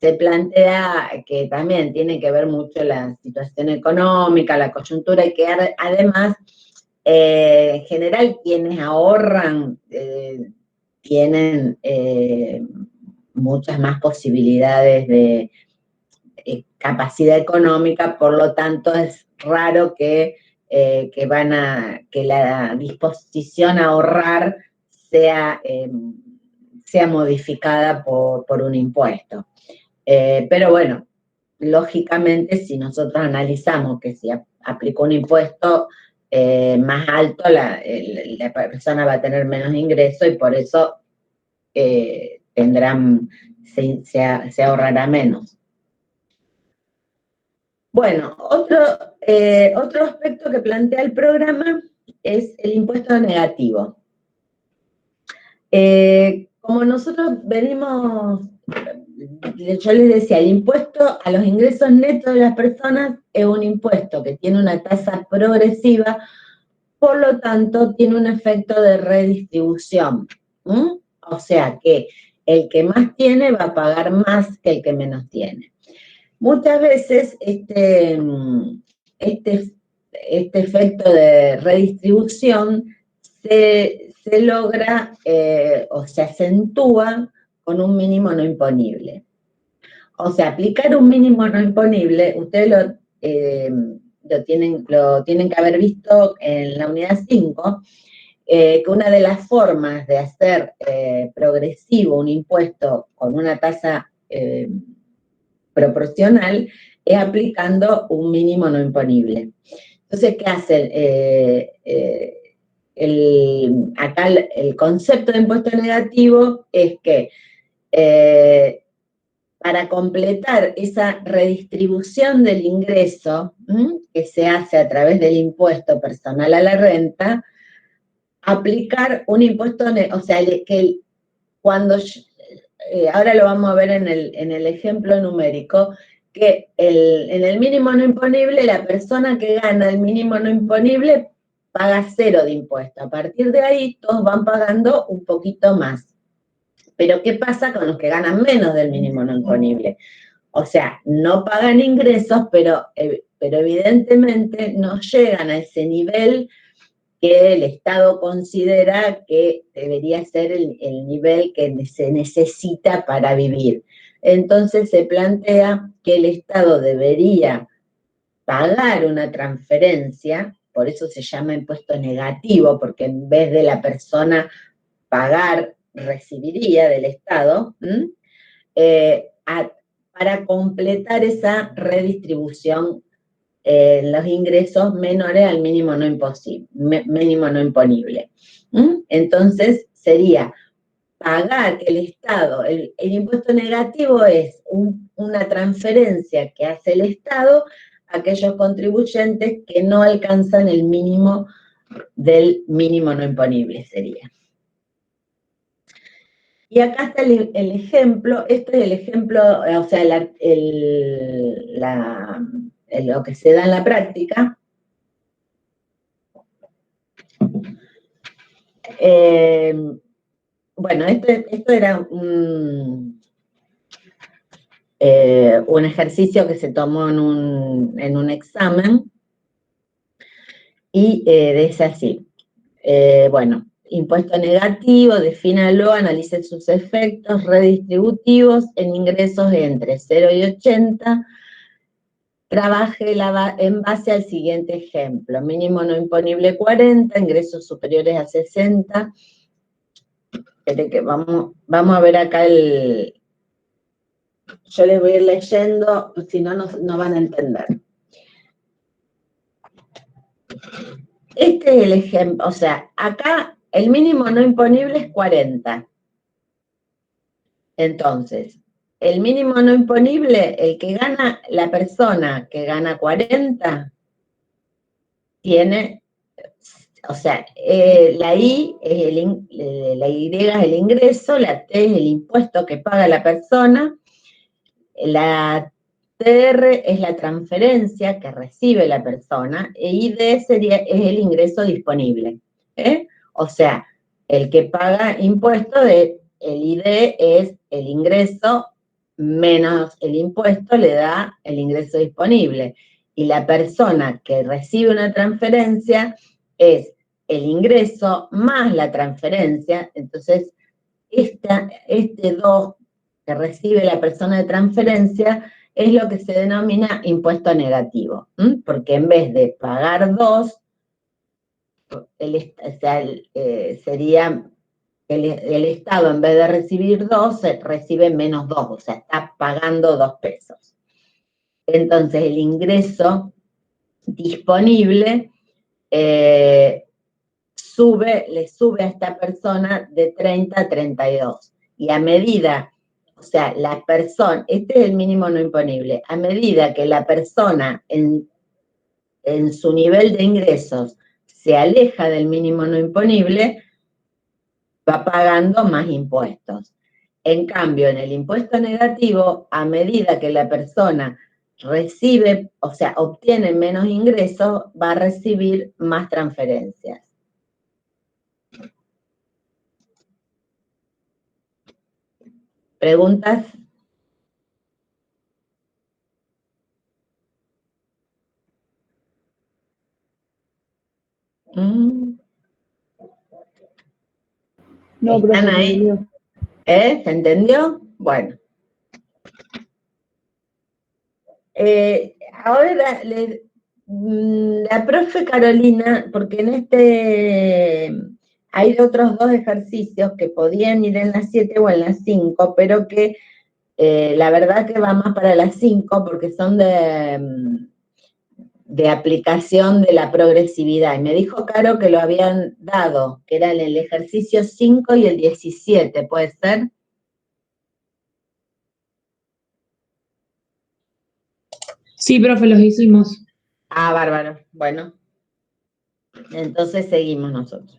se plantea que también tiene que ver mucho la situación económica, la coyuntura, y que además, en general, quienes ahorran tienen muchas más posibilidades de capacidad económica, por lo tanto es raro que la disposición a ahorrar sea modificada por un impuesto. Pero bueno, lógicamente, si nosotros analizamos que si aplicó un impuesto más alto, la persona va a tener menos ingreso y por eso se ahorrará menos. Bueno, otro aspecto que plantea el programa es el impuesto negativo. Como nosotros venimos, yo les decía, el impuesto a los ingresos netos de las personas es un impuesto que tiene una tasa progresiva, por lo tanto tiene un efecto de redistribución. O sea que el que más tiene va a pagar más que el que menos tiene. Muchas veces este efecto de redistribución se logra o se acentúa con un mínimo no imponible. O sea, aplicar un mínimo no imponible, ustedes lo tienen que haber visto en la unidad 5, que una de las formas de hacer progresivo un impuesto con una tasa proporcional es aplicando un mínimo no imponible. Entonces, ¿qué hacen? Acá el concepto de impuesto negativo es que para completar esa redistribución del ingreso que se hace a través del impuesto personal a la renta, aplicar un impuesto, o sea, que cuando ahora lo vamos a ver en el ejemplo numérico, que en el mínimo no imponible, la persona que gana el mínimo no imponible paga 0 de impuesto. A partir de ahí, todos van pagando un poquito más. Pero, ¿qué pasa con los que ganan menos del mínimo no imponible? O sea, no pagan ingresos, pero evidentemente no llegan a ese nivel que el Estado considera que debería ser el nivel que se necesita para vivir. Entonces se plantea que el Estado debería pagar una transferencia, por eso se llama impuesto negativo, porque en vez de la persona pagar, recibiría del Estado, para completar esa redistribución los ingresos menores al mínimo no imponible. Entonces, sería pagar que el Estado, el impuesto negativo es una transferencia que hace el Estado a aquellos contribuyentes que no alcanzan el mínimo del mínimo no imponible, sería. Y acá está el ejemplo, este es el ejemplo, o sea, lo que se da en la práctica. Bueno, esto era un ejercicio que se tomó en un examen y dice así, bueno, impuesto negativo, defínalo, analice sus efectos redistributivos en ingresos entre 0 y 80, trabaje en base al siguiente ejemplo, mínimo no imponible 40, ingresos superiores a 60, que vamos a ver acá yo les voy a ir leyendo, si no, no van a entender. Este es el ejemplo, o sea, acá el mínimo no imponible es 40. Entonces, el mínimo no imponible, el que gana, la persona que gana 40, tiene, o sea, la Y es el ingreso, la T es el impuesto que paga la persona, la TR es la transferencia que recibe la persona, e ID es el ingreso disponible. O sea, el que paga impuesto, el ID es el ingreso menos el impuesto le da el ingreso disponible. Y la persona que recibe una transferencia es el ingreso más la transferencia. Entonces, este 2 que recibe la persona de transferencia es lo que se denomina impuesto negativo, porque en vez de pagar 2, sería el Estado, en vez de recibir 2, recibe menos 2, o sea, está pagando 2 pesos. Entonces, el ingreso disponible le sube a esta persona de 30 a 32. Y a medida, o sea, la persona, este es el mínimo no imponible, a medida que la persona en su nivel de ingresos se aleja del mínimo no imponible, va pagando más impuestos. En cambio, en el impuesto negativo, a medida que la persona recibe, o sea, obtiene menos ingresos, va a recibir más transferencias. ¿Preguntas? No, profe, ¿Están ahí? entendió. ¿Se entendió? Bueno. Ahora la profe Carolina, porque hay otros 2 ejercicios que podían ir en las 7 o en las 5, pero que la verdad que va más para las 5 porque son de aplicación de la progresividad. Y me dijo Caro que lo habían dado, que eran el ejercicio 5 y el 17, ¿puede ser? Sí, profe, los hicimos. Ah, bárbaro. Bueno, entonces seguimos nosotros.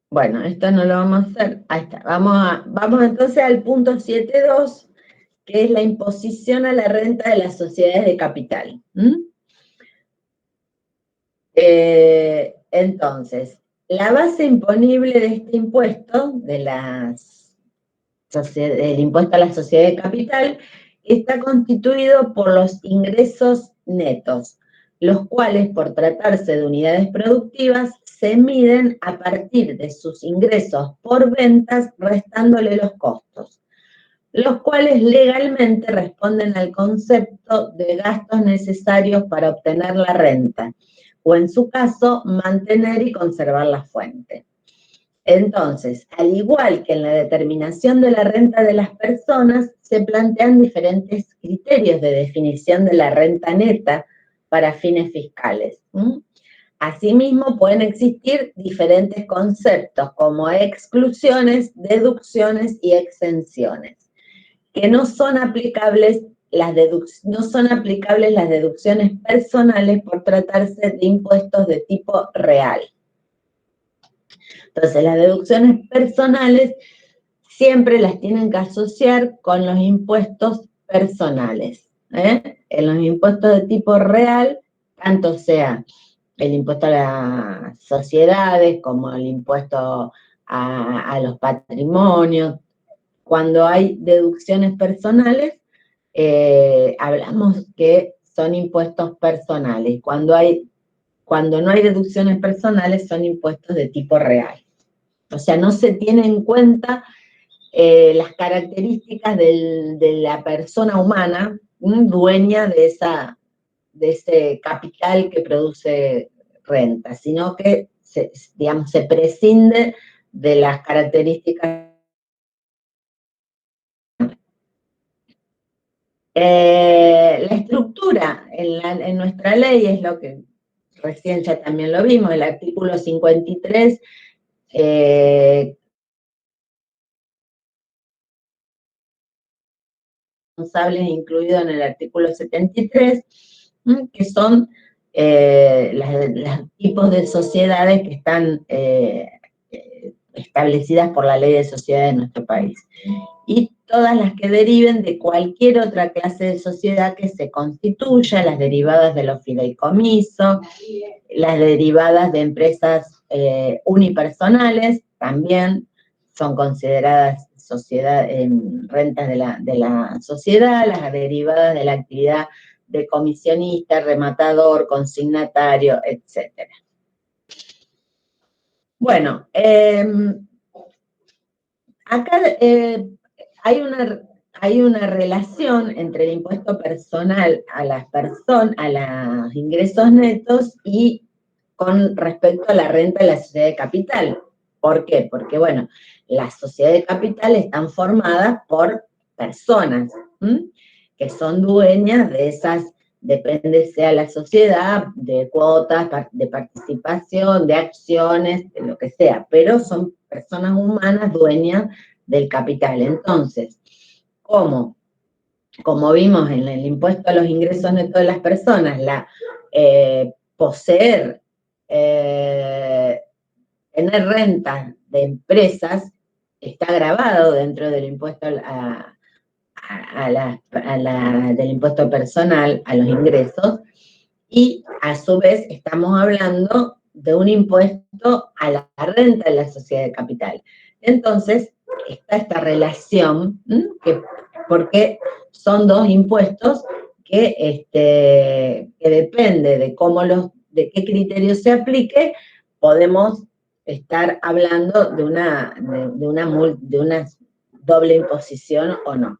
Bueno, esto no lo vamos a hacer. Ahí está. Vamos entonces al punto 7.2, que es la imposición a la renta de las sociedades de capital. Entonces, la base imponible de este impuesto, del impuesto a la sociedad de capital, está constituido por los ingresos netos, los cuales, por tratarse de unidades productivas, se miden a partir de sus ingresos por ventas, restándole los costos, los cuales legalmente responden al concepto de gastos necesarios para obtener la renta, o en su caso, mantener y conservar la fuente. Entonces, al igual que en la determinación de la renta de las personas, se plantean diferentes criterios de definición de la renta neta para fines fiscales. Asimismo, pueden existir diferentes conceptos como exclusiones, deducciones y exenciones, que no son aplicables no son aplicables las deducciones personales por tratarse de impuestos de tipo real. Entonces, las deducciones personales siempre las tienen que asociar con los impuestos personales. En los impuestos de tipo real, tanto sea el impuesto a las sociedades como el impuesto a los patrimonios, cuando hay deducciones personales, hablamos que son impuestos personales. Cuando no hay deducciones personales, son impuestos de tipo real. O sea, no se tiene en cuenta las características de la persona humana, dueña de ese capital que produce renta, sino que, digamos, se prescinde de las características. La estructura en nuestra ley es lo que recién ya también lo vimos, el artículo 53, responsables incluido en el artículo 73, que son los tipos de sociedades que están establecidas por la ley de sociedades de nuestro país. Y todas las que deriven de cualquier otra clase de sociedad que se constituya, las derivadas de los fideicomisos, las derivadas de empresas unipersonales, también son consideradas rentas de la sociedad, las derivadas de la actividad de comisionista, rematador, consignatario, etc. Bueno, acá hay una relación entre el impuesto personal a los ingresos netos y con respecto a la renta de la sociedad de capital. ¿Por qué? Porque, bueno, las sociedades de capital están formadas por personas que son dueñas de esas, depende sea la sociedad, de cuotas, de participación, de acciones, de lo que sea, pero son personas humanas dueñas del capital. Entonces, como vimos en el impuesto a los ingresos netos de las personas, poseer, tener renta de empresas está grabado dentro del impuesto del impuesto personal a los ingresos, y a su vez estamos hablando de un impuesto a la renta de la sociedad de capital. Entonces, está esta relación, porque son dos impuestos que depende de qué criterio se aplique, podemos estar hablando de una doble imposición o no.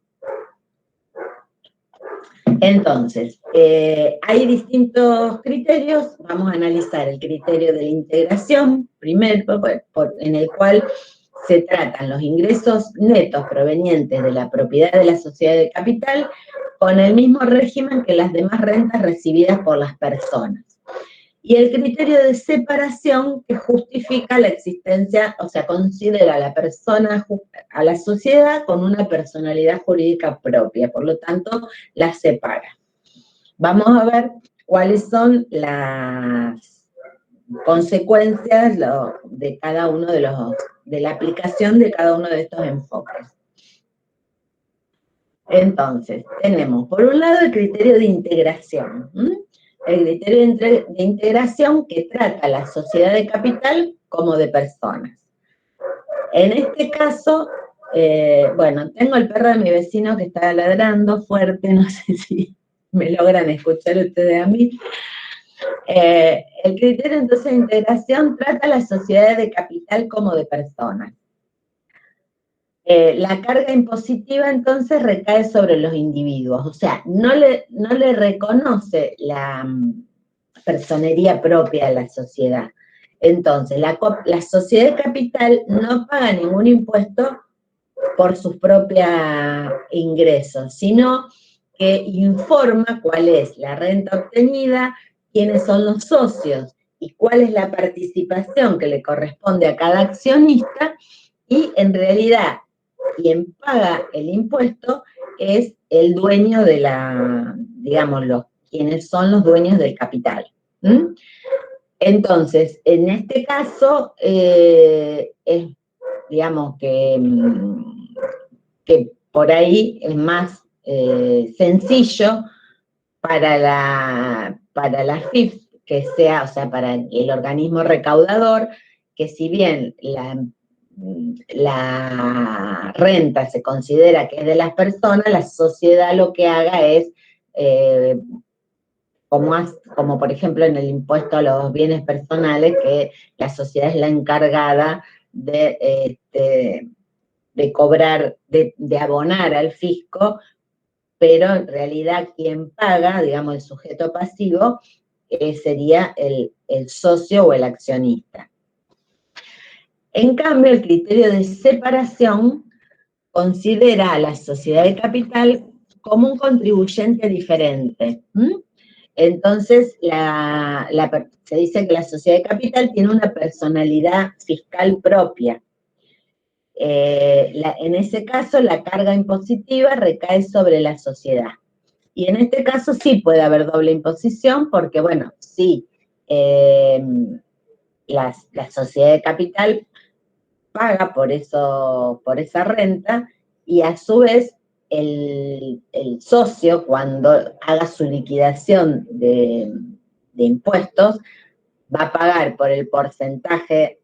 Entonces, hay distintos criterios. Vamos a analizar el criterio de la integración, primero, en el cual se tratan los ingresos netos provenientes de la propiedad de la sociedad de capital con el mismo régimen que las demás rentas recibidas por las personas. Y el criterio de separación, que justifica la existencia, o sea, considera a la persona, a la sociedad con una personalidad jurídica propia, por lo tanto, la separa. Vamos a ver cuáles son las consecuencias de cada uno de la aplicación de cada uno de estos enfoques. Entonces, tenemos por un lado el criterio de integración. El criterio de integración que trata a la sociedad de capital como de personas. En este caso, bueno, tengo el perro de mi vecino que está ladrando fuerte, no sé si me logran escuchar ustedes a mí. El criterio entonces de integración trata a la sociedad de capital como de personas. La carga impositiva entonces recae sobre los individuos, o sea, no le reconoce la personería propia a la sociedad. Entonces, la sociedad de capital no paga ningún impuesto por sus propios ingresos, sino que informa cuál es la renta obtenida, quiénes son los socios y cuál es la participación que le corresponde a cada accionista, y en realidad quien paga el impuesto es el dueño de digamos, quienes son los dueños del capital. ¿Mm? Entonces, en este caso, es, digamos, que por ahí es más sencillo para la FIF que sea, o sea, para el organismo recaudador, que si bien la renta se considera que es de las personas, la sociedad lo que haga es, como por ejemplo en el impuesto a los bienes personales, que la sociedad es la encargada de cobrar, de abonar al fisco, pero en realidad quien paga, digamos, el sujeto pasivo, sería el socio o el accionista. En cambio, el criterio de separación considera a la sociedad de capital como un contribuyente diferente. Entonces, se dice que la sociedad de capital tiene una personalidad fiscal propia. En ese caso, la carga impositiva recae sobre la sociedad. Y en este caso sí puede haber doble imposición porque, bueno, sí, la sociedad de capital paga por esa renta, y a su vez el socio, cuando haga su liquidación de impuestos, va a pagar por el porcentaje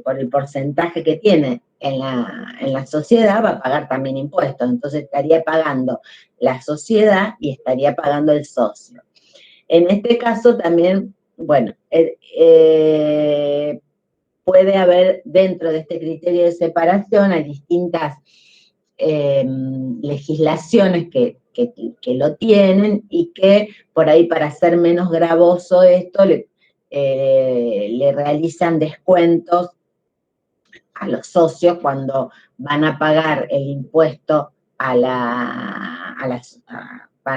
por el porcentaje que tiene en la sociedad, va a pagar también impuestos. Entonces estaría pagando la sociedad y estaría pagando el socio. En este caso también, bueno, puede haber dentro de este criterio de separación, hay distintas legislaciones que lo tienen, y que por ahí, para hacer menos gravoso esto, le realizan descuentos a los socios cuando van a pagar el impuesto van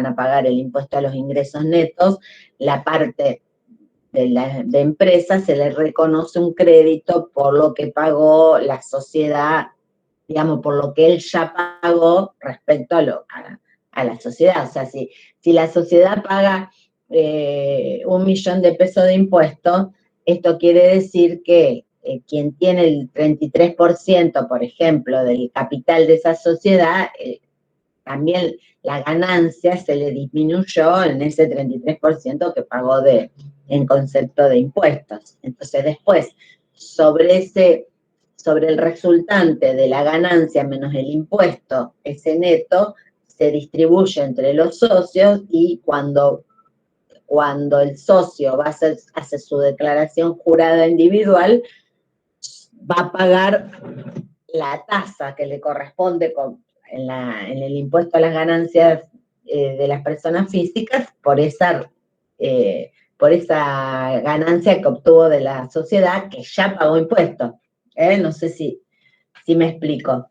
a pagar el impuesto a los ingresos netos. La parte de empresa se le reconoce un crédito por lo que pagó la sociedad, digamos, por lo que él ya pagó respecto a la sociedad. O sea, si la sociedad paga 1 millón de pesos de impuestos, esto quiere decir que quien tiene el 33%, por ejemplo, del capital de esa sociedad, también la ganancia se le disminuyó en ese 33% que pagó en concepto de impuestos. Entonces después, sobre el resultante de la ganancia menos el impuesto, ese neto se distribuye entre los socios, y cuando el socio hace su declaración jurada individual, va a pagar la tasa que le corresponde en el impuesto a las ganancias de las personas físicas por esa ganancia que obtuvo de la sociedad, que ya pagó impuestos. No sé si me explico.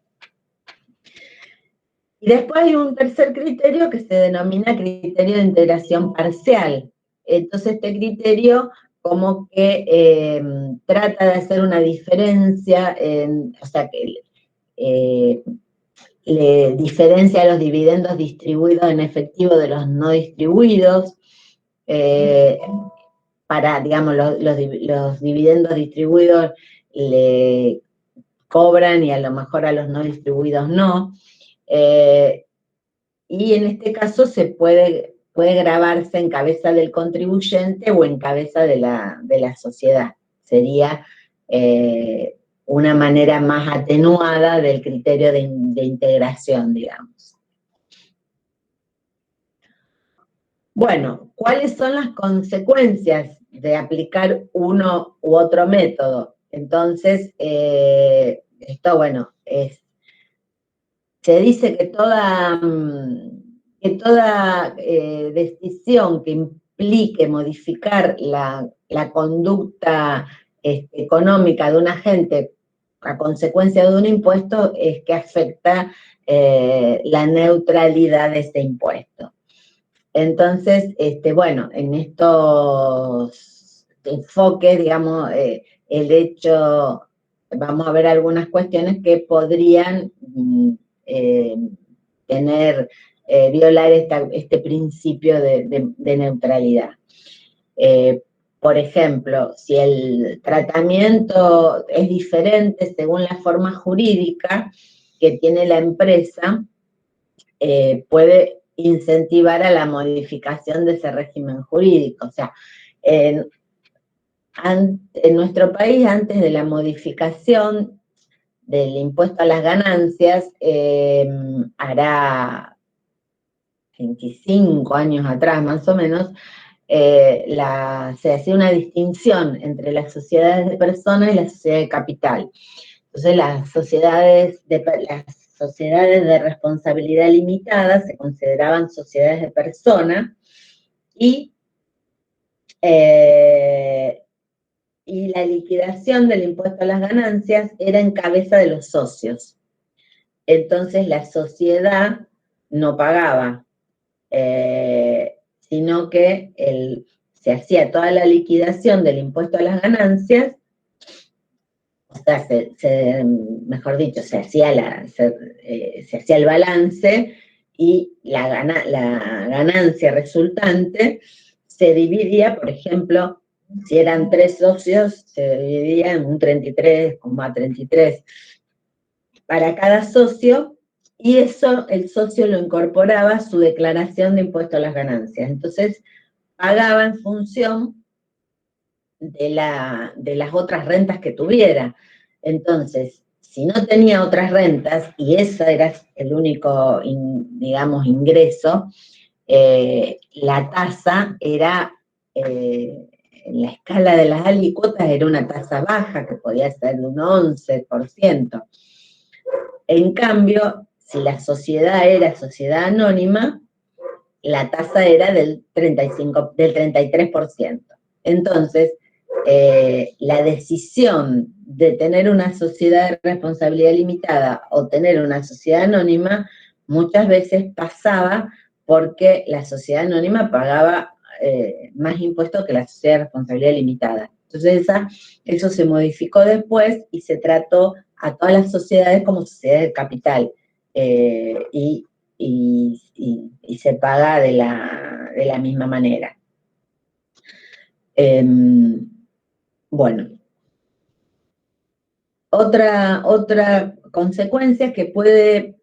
Y después hay un tercer criterio que se denomina criterio de integración parcial. Entonces, este criterio como que trata de hacer una diferencia, o sea, que le diferencia los dividendos distribuidos en efectivo de los no distribuidos. Para, digamos, los dividendos distribuidos le cobran, y a lo mejor a los no distribuidos no. Y en este caso se puede gravarse en cabeza del contribuyente o en cabeza de la sociedad. Sería una manera más atenuada del criterio de integración, digamos. Bueno, ¿cuáles son las consecuencias de aplicar uno u otro método? Entonces, esto, bueno, se dice que toda decisión que implique modificar la conducta económica de un agente a consecuencia de un impuesto es que afecta la neutralidad de ese impuesto. Entonces, bueno, en estos enfoques, digamos, el hecho, vamos a ver algunas cuestiones que podrían violar este principio de neutralidad. Por ejemplo, si el tratamiento es diferente según la forma jurídica que tiene la empresa, puede incentivar a la modificación de ese régimen jurídico. O sea, en nuestro país, antes de la modificación del impuesto a las ganancias, hará 25 años atrás más o menos, se hacía una distinción entre las sociedades de personas y las sociedades de capital. Entonces las sociedades de responsabilidad limitada se consideraban sociedades de persona y la liquidación del impuesto a las ganancias era en cabeza de los socios. Entonces la sociedad no pagaba, sino que se hacía toda la liquidación del impuesto a las ganancias, o sea, mejor dicho, se hacía el balance y la ganancia resultante se dividía, por ejemplo, si eran 3 socios, se dividía en un 33,33 para cada socio, y eso el socio lo incorporaba a su declaración de impuesto a las ganancias. Entonces, pagaba en función de las otras rentas que tuviera. Entonces, si no tenía otras rentas, y ese era el único, digamos, ingreso, la tasa era, en la escala de las alícuotas, era una tasa baja, que podía ser de un 11%. En cambio, si la sociedad era sociedad anónima, la tasa era del 33%. Entonces, la decisión de tener una sociedad de responsabilidad limitada o tener una sociedad anónima muchas veces pasaba porque la sociedad anónima pagaba más impuestos que la sociedad de responsabilidad limitada. Entonces eso se modificó después y se trató a todas las sociedades como sociedades de capital, y se paga de la misma manera. Bueno, otra consecuencia es que puede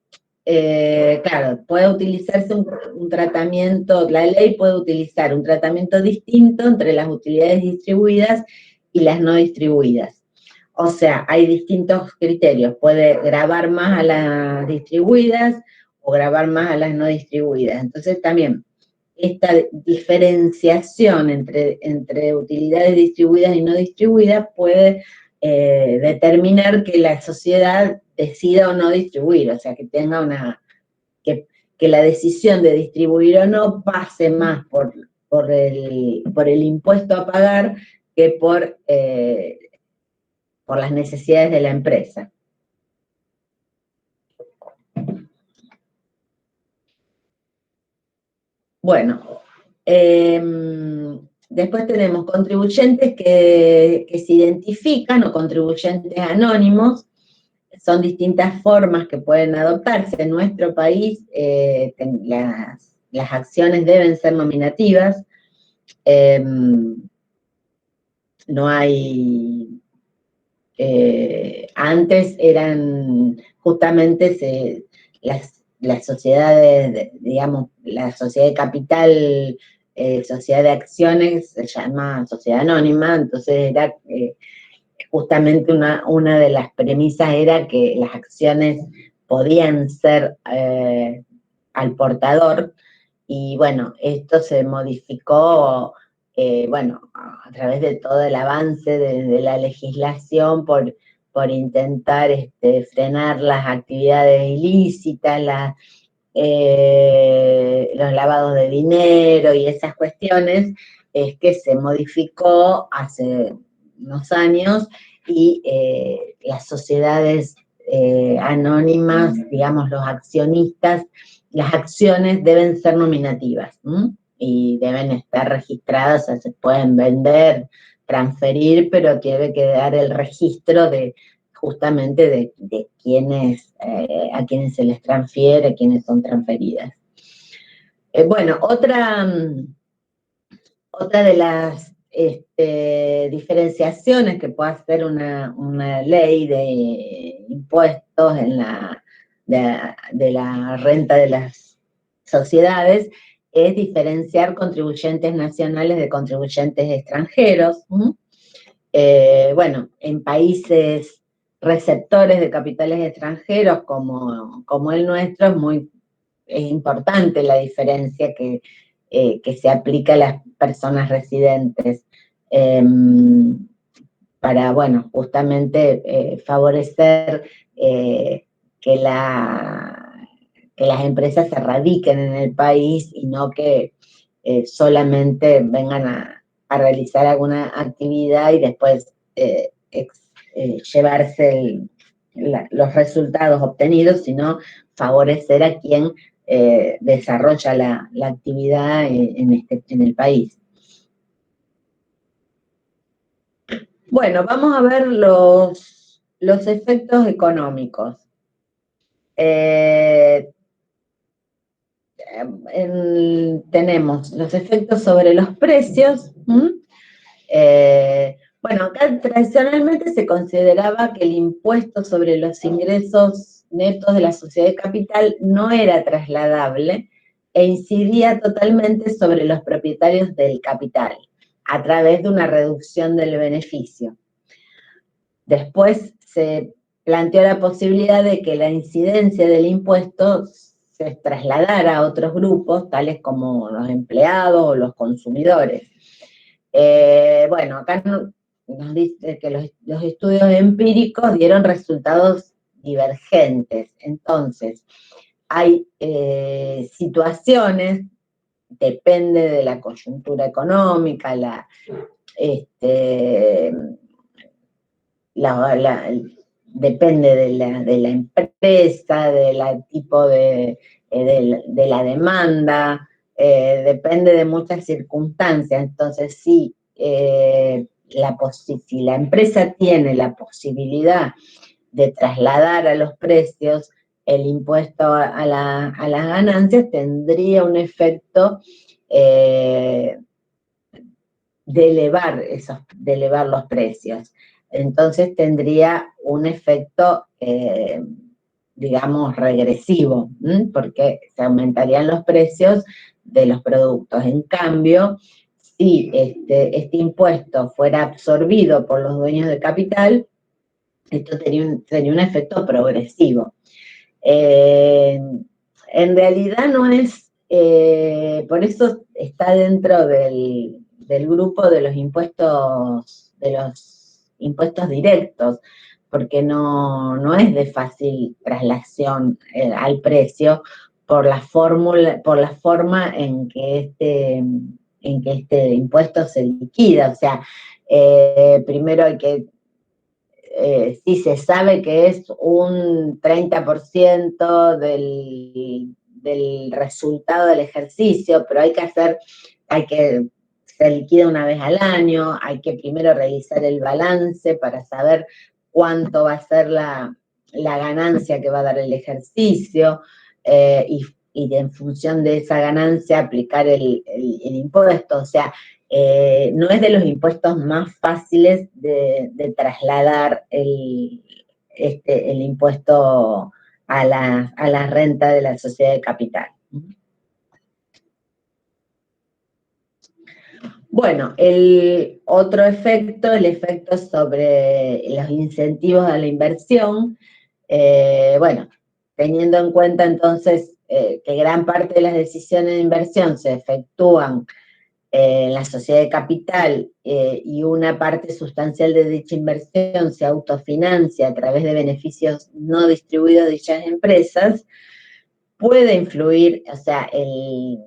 utilizarse un tratamiento, la ley puede utilizar un tratamiento distinto entre las utilidades distribuidas y las no distribuidas. O sea, hay distintos criterios, puede gravar más a las distribuidas o gravar más a las no distribuidas. Entonces también esta diferenciación entre utilidades distribuidas y no distribuidas puede determinar que la sociedad decida o no distribuir, o sea, que tenga que la decisión de distribuir o no pase más por el impuesto a pagar que por las necesidades de la empresa. Bueno, después tenemos contribuyentes que se identifican o contribuyentes anónimos. Son distintas formas que pueden adoptarse. En nuestro país las acciones deben ser nominativas. No hay... antes eran justamente las sociedades, digamos, la sociedad de capital, sociedad de acciones, se llama sociedad anónima, entonces era justamente una de las premisas era que las acciones podían ser al portador, y bueno, esto se modificó, a través de todo el avance de la legislación por intentar frenar las actividades ilícitas, los lavados de dinero y esas cuestiones, es que se modificó hace unos años y las sociedades anónimas, digamos, los accionistas, las acciones deben ser nominativas, y deben estar registradas, o sea, se pueden vender, transferir, pero tiene que dar el registro justamente de quienes, a quienes se les transfiere, a quienes son transferidas. Bueno, otra de las diferenciaciones que puede hacer una ley de impuestos de la renta de las sociedades es diferenciar contribuyentes nacionales de contribuyentes extranjeros. Bueno, en países receptores de capitales extranjeros como el nuestro es importante la diferencia que se aplica a las personas residentes para, bueno, justamente favorecer que las empresas se radiquen en el país y no que solamente vengan a realizar alguna actividad y después llevarse los resultados obtenidos, sino favorecer a quien desarrolla la actividad en el país. Bueno, vamos a ver los efectos económicos. Tenemos los efectos sobre los precios. Bueno, acá tradicionalmente se consideraba que el impuesto sobre los ingresos netos de la sociedad de capital no era trasladable e incidía totalmente sobre los propietarios del capital a través de una reducción del beneficio. Después se planteó la posibilidad de que la incidencia del impuesto se trasladara a otros grupos, tales como los empleados o los consumidores. Bueno, acá nos dice que los estudios empíricos dieron resultados divergentes. Entonces, hay situaciones, depende de la coyuntura económica, depende de la empresa, del tipo de la demanda, depende de muchas circunstancias. Entonces, si la empresa tiene la posibilidad de trasladar a los precios el impuesto a las ganancias, tendría un efecto de elevar los precios. Entonces tendría un efecto, digamos, regresivo, porque se aumentarían los precios de los productos. En cambio, si este impuesto fuera absorbido por los dueños de capital, esto sería un efecto progresivo. En realidad no es, por eso está dentro del grupo de los impuestos directos, porque no es de fácil traslación al precio por la forma en que este impuesto se liquida. O sea, primero hay que sí se sabe que es un 30% del resultado del ejercicio, pero se liquida una vez al año, hay que primero revisar el balance para saber cuánto va a ser la ganancia que va a dar el ejercicio, y en función de esa ganancia aplicar el impuesto. O sea, no es de los impuestos más fáciles de trasladar el impuesto a la renta de la sociedad de capital. Bueno, el otro efecto, el efecto sobre los incentivos a la inversión. Bueno, teniendo en cuenta entonces que gran parte de las decisiones de inversión se efectúan en la sociedad de capital y una parte sustancial de dicha inversión se autofinancia a través de beneficios no distribuidos de dichas empresas, puede influir, o sea, el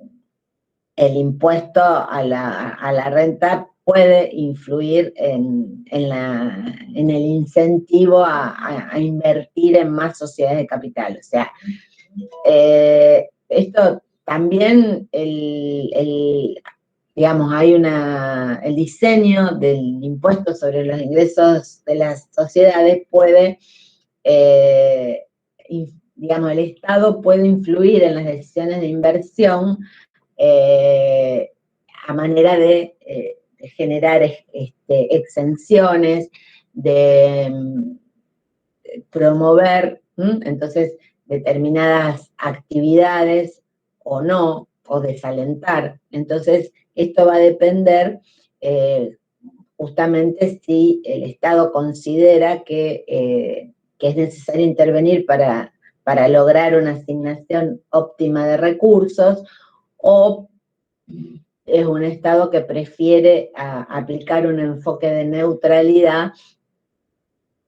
impuesto a la renta puede influir en el incentivo a invertir en más sociedades de capital. O sea, esto también digamos, hay el diseño del impuesto sobre los ingresos de las sociedades puede, digamos, el Estado puede influir en las decisiones de inversión a manera de generar exenciones, de promover, entonces, determinadas actividades o no, o desalentar. Entonces, esto va a depender justamente si el Estado considera que es necesario intervenir para lograr una asignación óptima de recursos, o es un Estado que prefiere aplicar un enfoque de neutralidad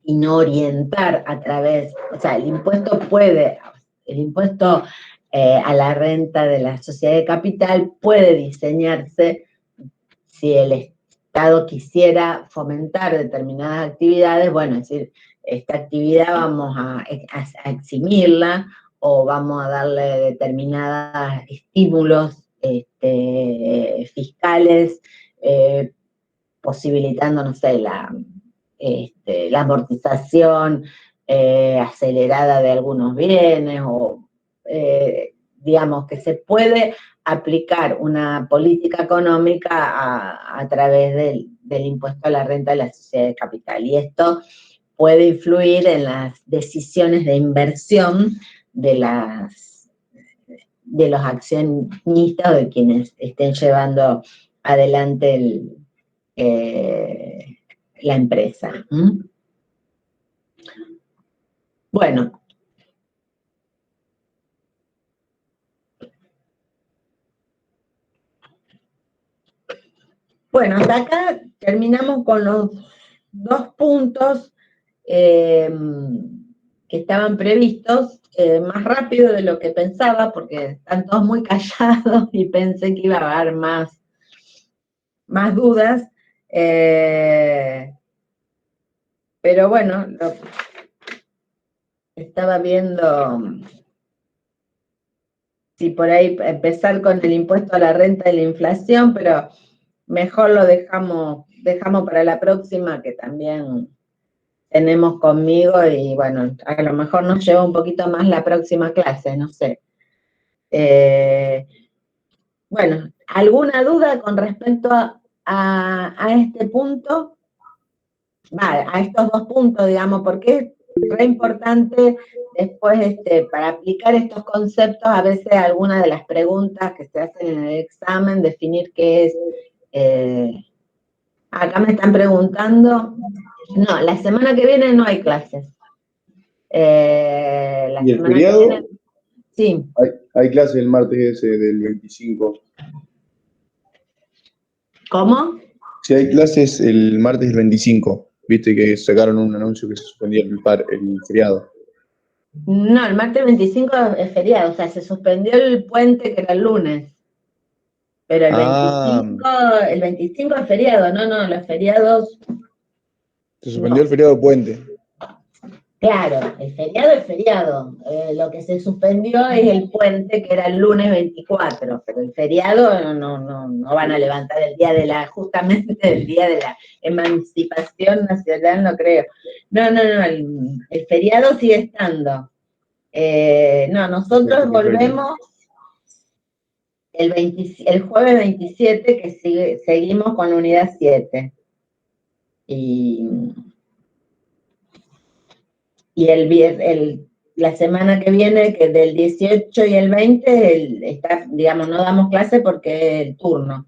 y no orientar a través, o sea, el impuesto a la renta de la sociedad de capital puede diseñarse si el Estado quisiera fomentar determinadas actividades, bueno, es decir, esta actividad vamos a eximirla o vamos a darle determinados estímulos fiscales, posibilitando, no sé, la amortización acelerada de algunos bienes, o digamos que se puede aplicar una política económica a través del impuesto a la renta de la sociedad de capital. Y esto puede influir en las decisiones de inversión de los accionistas o de quienes estén llevando adelante la empresa. Bueno. Bueno, hasta acá terminamos con los 2 puntos que estaban previstos, más rápido de lo que pensaba, porque están todos muy callados y pensé que iba a haber más dudas. Pero bueno, estaba viendo si por ahí empezar con el impuesto a la renta y la inflación, pero mejor lo dejamos para la próxima, que también tenemos conmigo, y bueno, a lo mejor nos lleva un poquito más la próxima clase, no sé. Bueno, ¿alguna duda con respecto a este punto? A estos 2 puntos, digamos, porque es re importante después, para aplicar estos conceptos, a veces algunas de las preguntas que se hacen en el examen, definir qué es. Acá me están preguntando, no, la semana que viene no hay clases. La ¿Y el semana feriado? que viene, sí. Hay clases el martes ese del 25. ¿Cómo? Sí, hay clases el martes del 25. Viste que sacaron un anuncio que se suspendía el feriado. No, el martes 25 es feriado, o sea, se suspendió el puente que era el lunes. Pero el 25 es feriado, no, los feriados... Se suspendió el feriado puente. Claro, el feriado es feriado. Lo que se suspendió es el puente, que era el lunes 24, pero el feriado no van a levantar justamente el día de la emancipación nacional, no creo. No, el feriado sigue estando. Nosotros volvemos el jueves 27, que seguimos con la unidad 7. Y la semana que viene, que del 18 y el 20, digamos, no damos clase porque es el turno.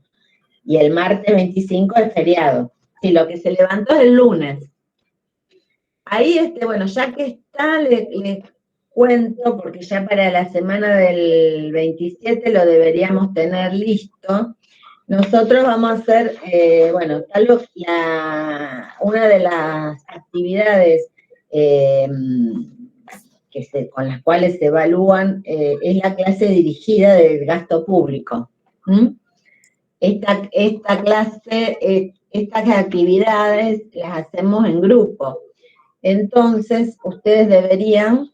Y el martes 25 es feriado. Sí, lo que se levantó es el lunes. Ahí, bueno, ya que está, le cuento, porque ya para la semana del 27 lo deberíamos tener listo. Nosotros vamos a hacer, bueno, una de las actividades con las cuales se evalúan es la clase dirigida del gasto público. Esta clase, estas actividades las hacemos en grupo. Entonces, ustedes deberían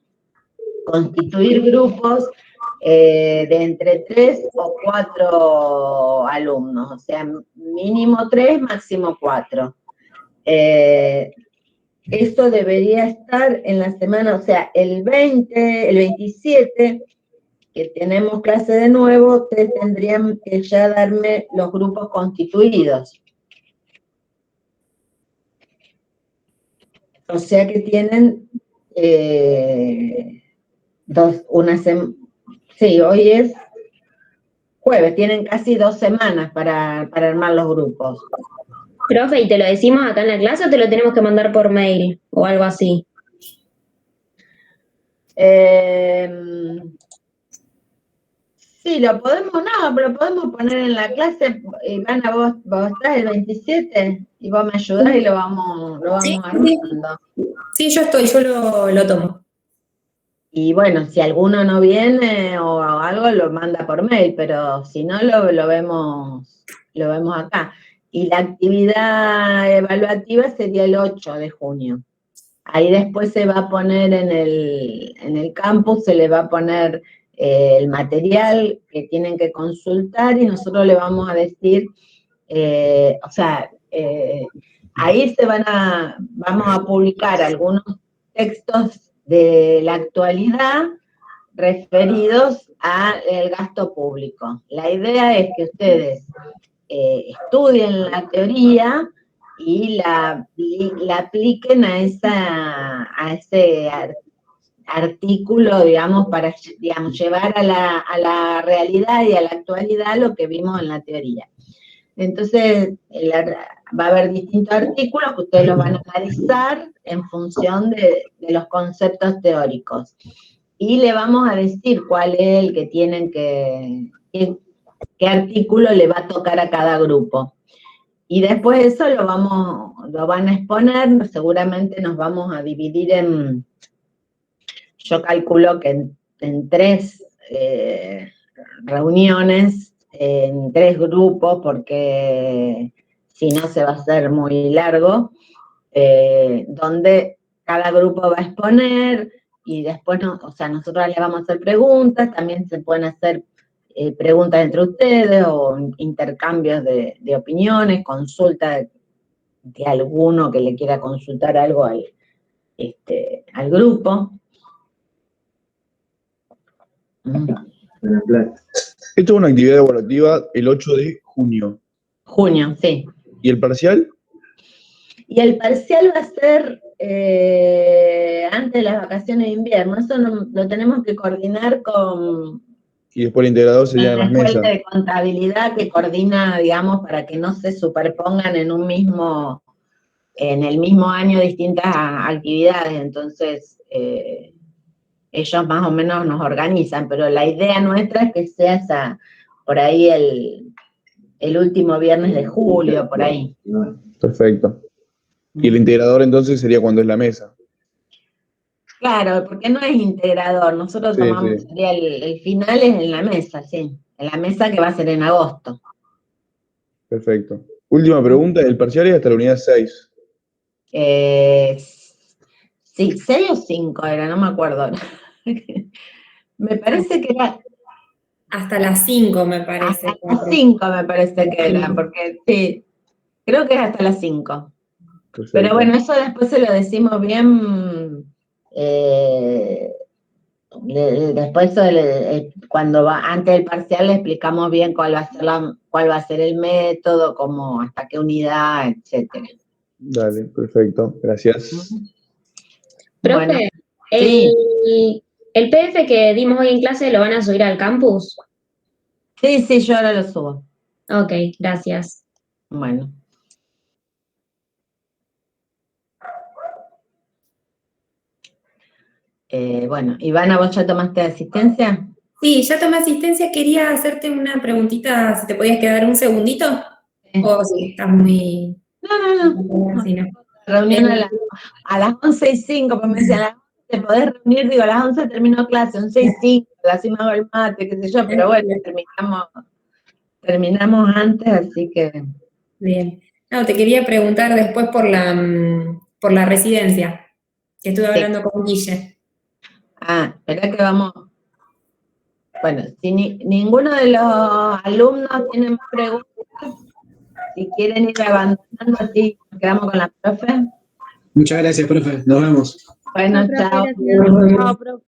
constituir grupos de entre 3 o 4 alumnos, o sea, mínimo 3, máximo 4. Eso debería estar en la semana, o sea, el 20, el 27, que tenemos clase de nuevo, ustedes tendrían que ya darme los grupos constituidos. O sea que tienen sí, hoy es jueves, tienen casi 2 semanas para armar los grupos. Profe, ¿y te lo decimos acá en la clase o te lo tenemos que mandar por mail o algo así? Sí, lo podemos poner en la clase. Ivana, vos estás el 27 y vos me ayudás y lo vamos Sí, armando. Sí, yo lo tomo. Y bueno, si alguno no viene o algo, lo manda por mail, pero si no, lo vemos acá. Y la actividad evaluativa sería el 8 de junio. Ahí después se va a poner en el campus, se le va a poner el material que tienen que consultar y nosotros le vamos a decir, ahí vamos a publicar algunos textos de la actualidad referidos al gasto público. La idea es que ustedes estudien la teoría y la apliquen a ese artículo, digamos, para llevar a la realidad y a la actualidad lo que vimos en la teoría. Entonces, va a haber distintos artículos que ustedes los van a analizar en función de los conceptos teóricos. Y le vamos a decir cuál es el que tienen qué artículo le va a tocar a cada grupo. Y después eso lo van a exponer, seguramente nos vamos a dividir yo calculo que en 3 reuniones, en 3 grupos, porque si no se va a hacer muy largo, donde cada grupo va a exponer y después, nosotros les vamos a hacer preguntas, también se pueden hacer preguntas entre ustedes o intercambios de opiniones, consulta de alguno que le quiera consultar algo al grupo. Esto es una actividad evaluativa el 8 de junio. Junio, sí. ¿Y el parcial? Y el parcial va a ser antes de las vacaciones de invierno. Eso lo tenemos que coordinar con Y después el integrador sería en la las escuela mesas. de contabilidad que coordina, digamos, para que no se superpongan en el mismo año distintas actividades. Entonces, ellos más o menos nos organizan, pero la idea nuestra es que sea por ahí el último viernes de julio, por ahí. Perfecto. Y el integrador entonces sería cuando es la mesa. Claro, porque no es integrador, nosotros Sí, tomamos, sí. sería el final es en la mesa, sí, en la mesa que va a ser en agosto. Perfecto. Última pregunta, el parcial es hasta la unidad 6. Sí, 6 o 5 era, no me acuerdo. Me parece que era Hasta las 5, me parece. hasta las 5, me parece que era, porque sí, creo que es hasta las 5. Perfecto. Pero bueno, eso después se lo decimos bien, después cuando antes del parcial le explicamos bien cuál va a ser el método, cómo, hasta qué unidad, etcétera. Dale, perfecto. Gracias. Profe, Bueno, sí. ¿el PDF que dimos hoy en clase lo van a subir al campus? Sí, yo ahora lo subo. Ok, gracias. Bueno. Bueno, Ivana, ¿vos ya tomaste asistencia? Sí, ya tomé asistencia. Quería hacerte una preguntita, si te podías quedar un segundito. O si estás muy... No. Sí, no. Reunión a las 11:05, porque me decían, a las 11 podés reunir, digo, a las 11 terminó clase, 11:05, así me hago el mate, qué sé yo, pero bueno, terminamos antes, así que... Bien. No, te quería preguntar después por la residencia, que estuve hablando con Guille. Espera que vamos... Bueno, si ninguno de los alumnos tiene más preguntas, si quieren ir abandonando, así nos quedamos con la profe. Muchas gracias, profe. Nos vemos. Bueno, Chao, chao. profe, gracias. Chao, profe.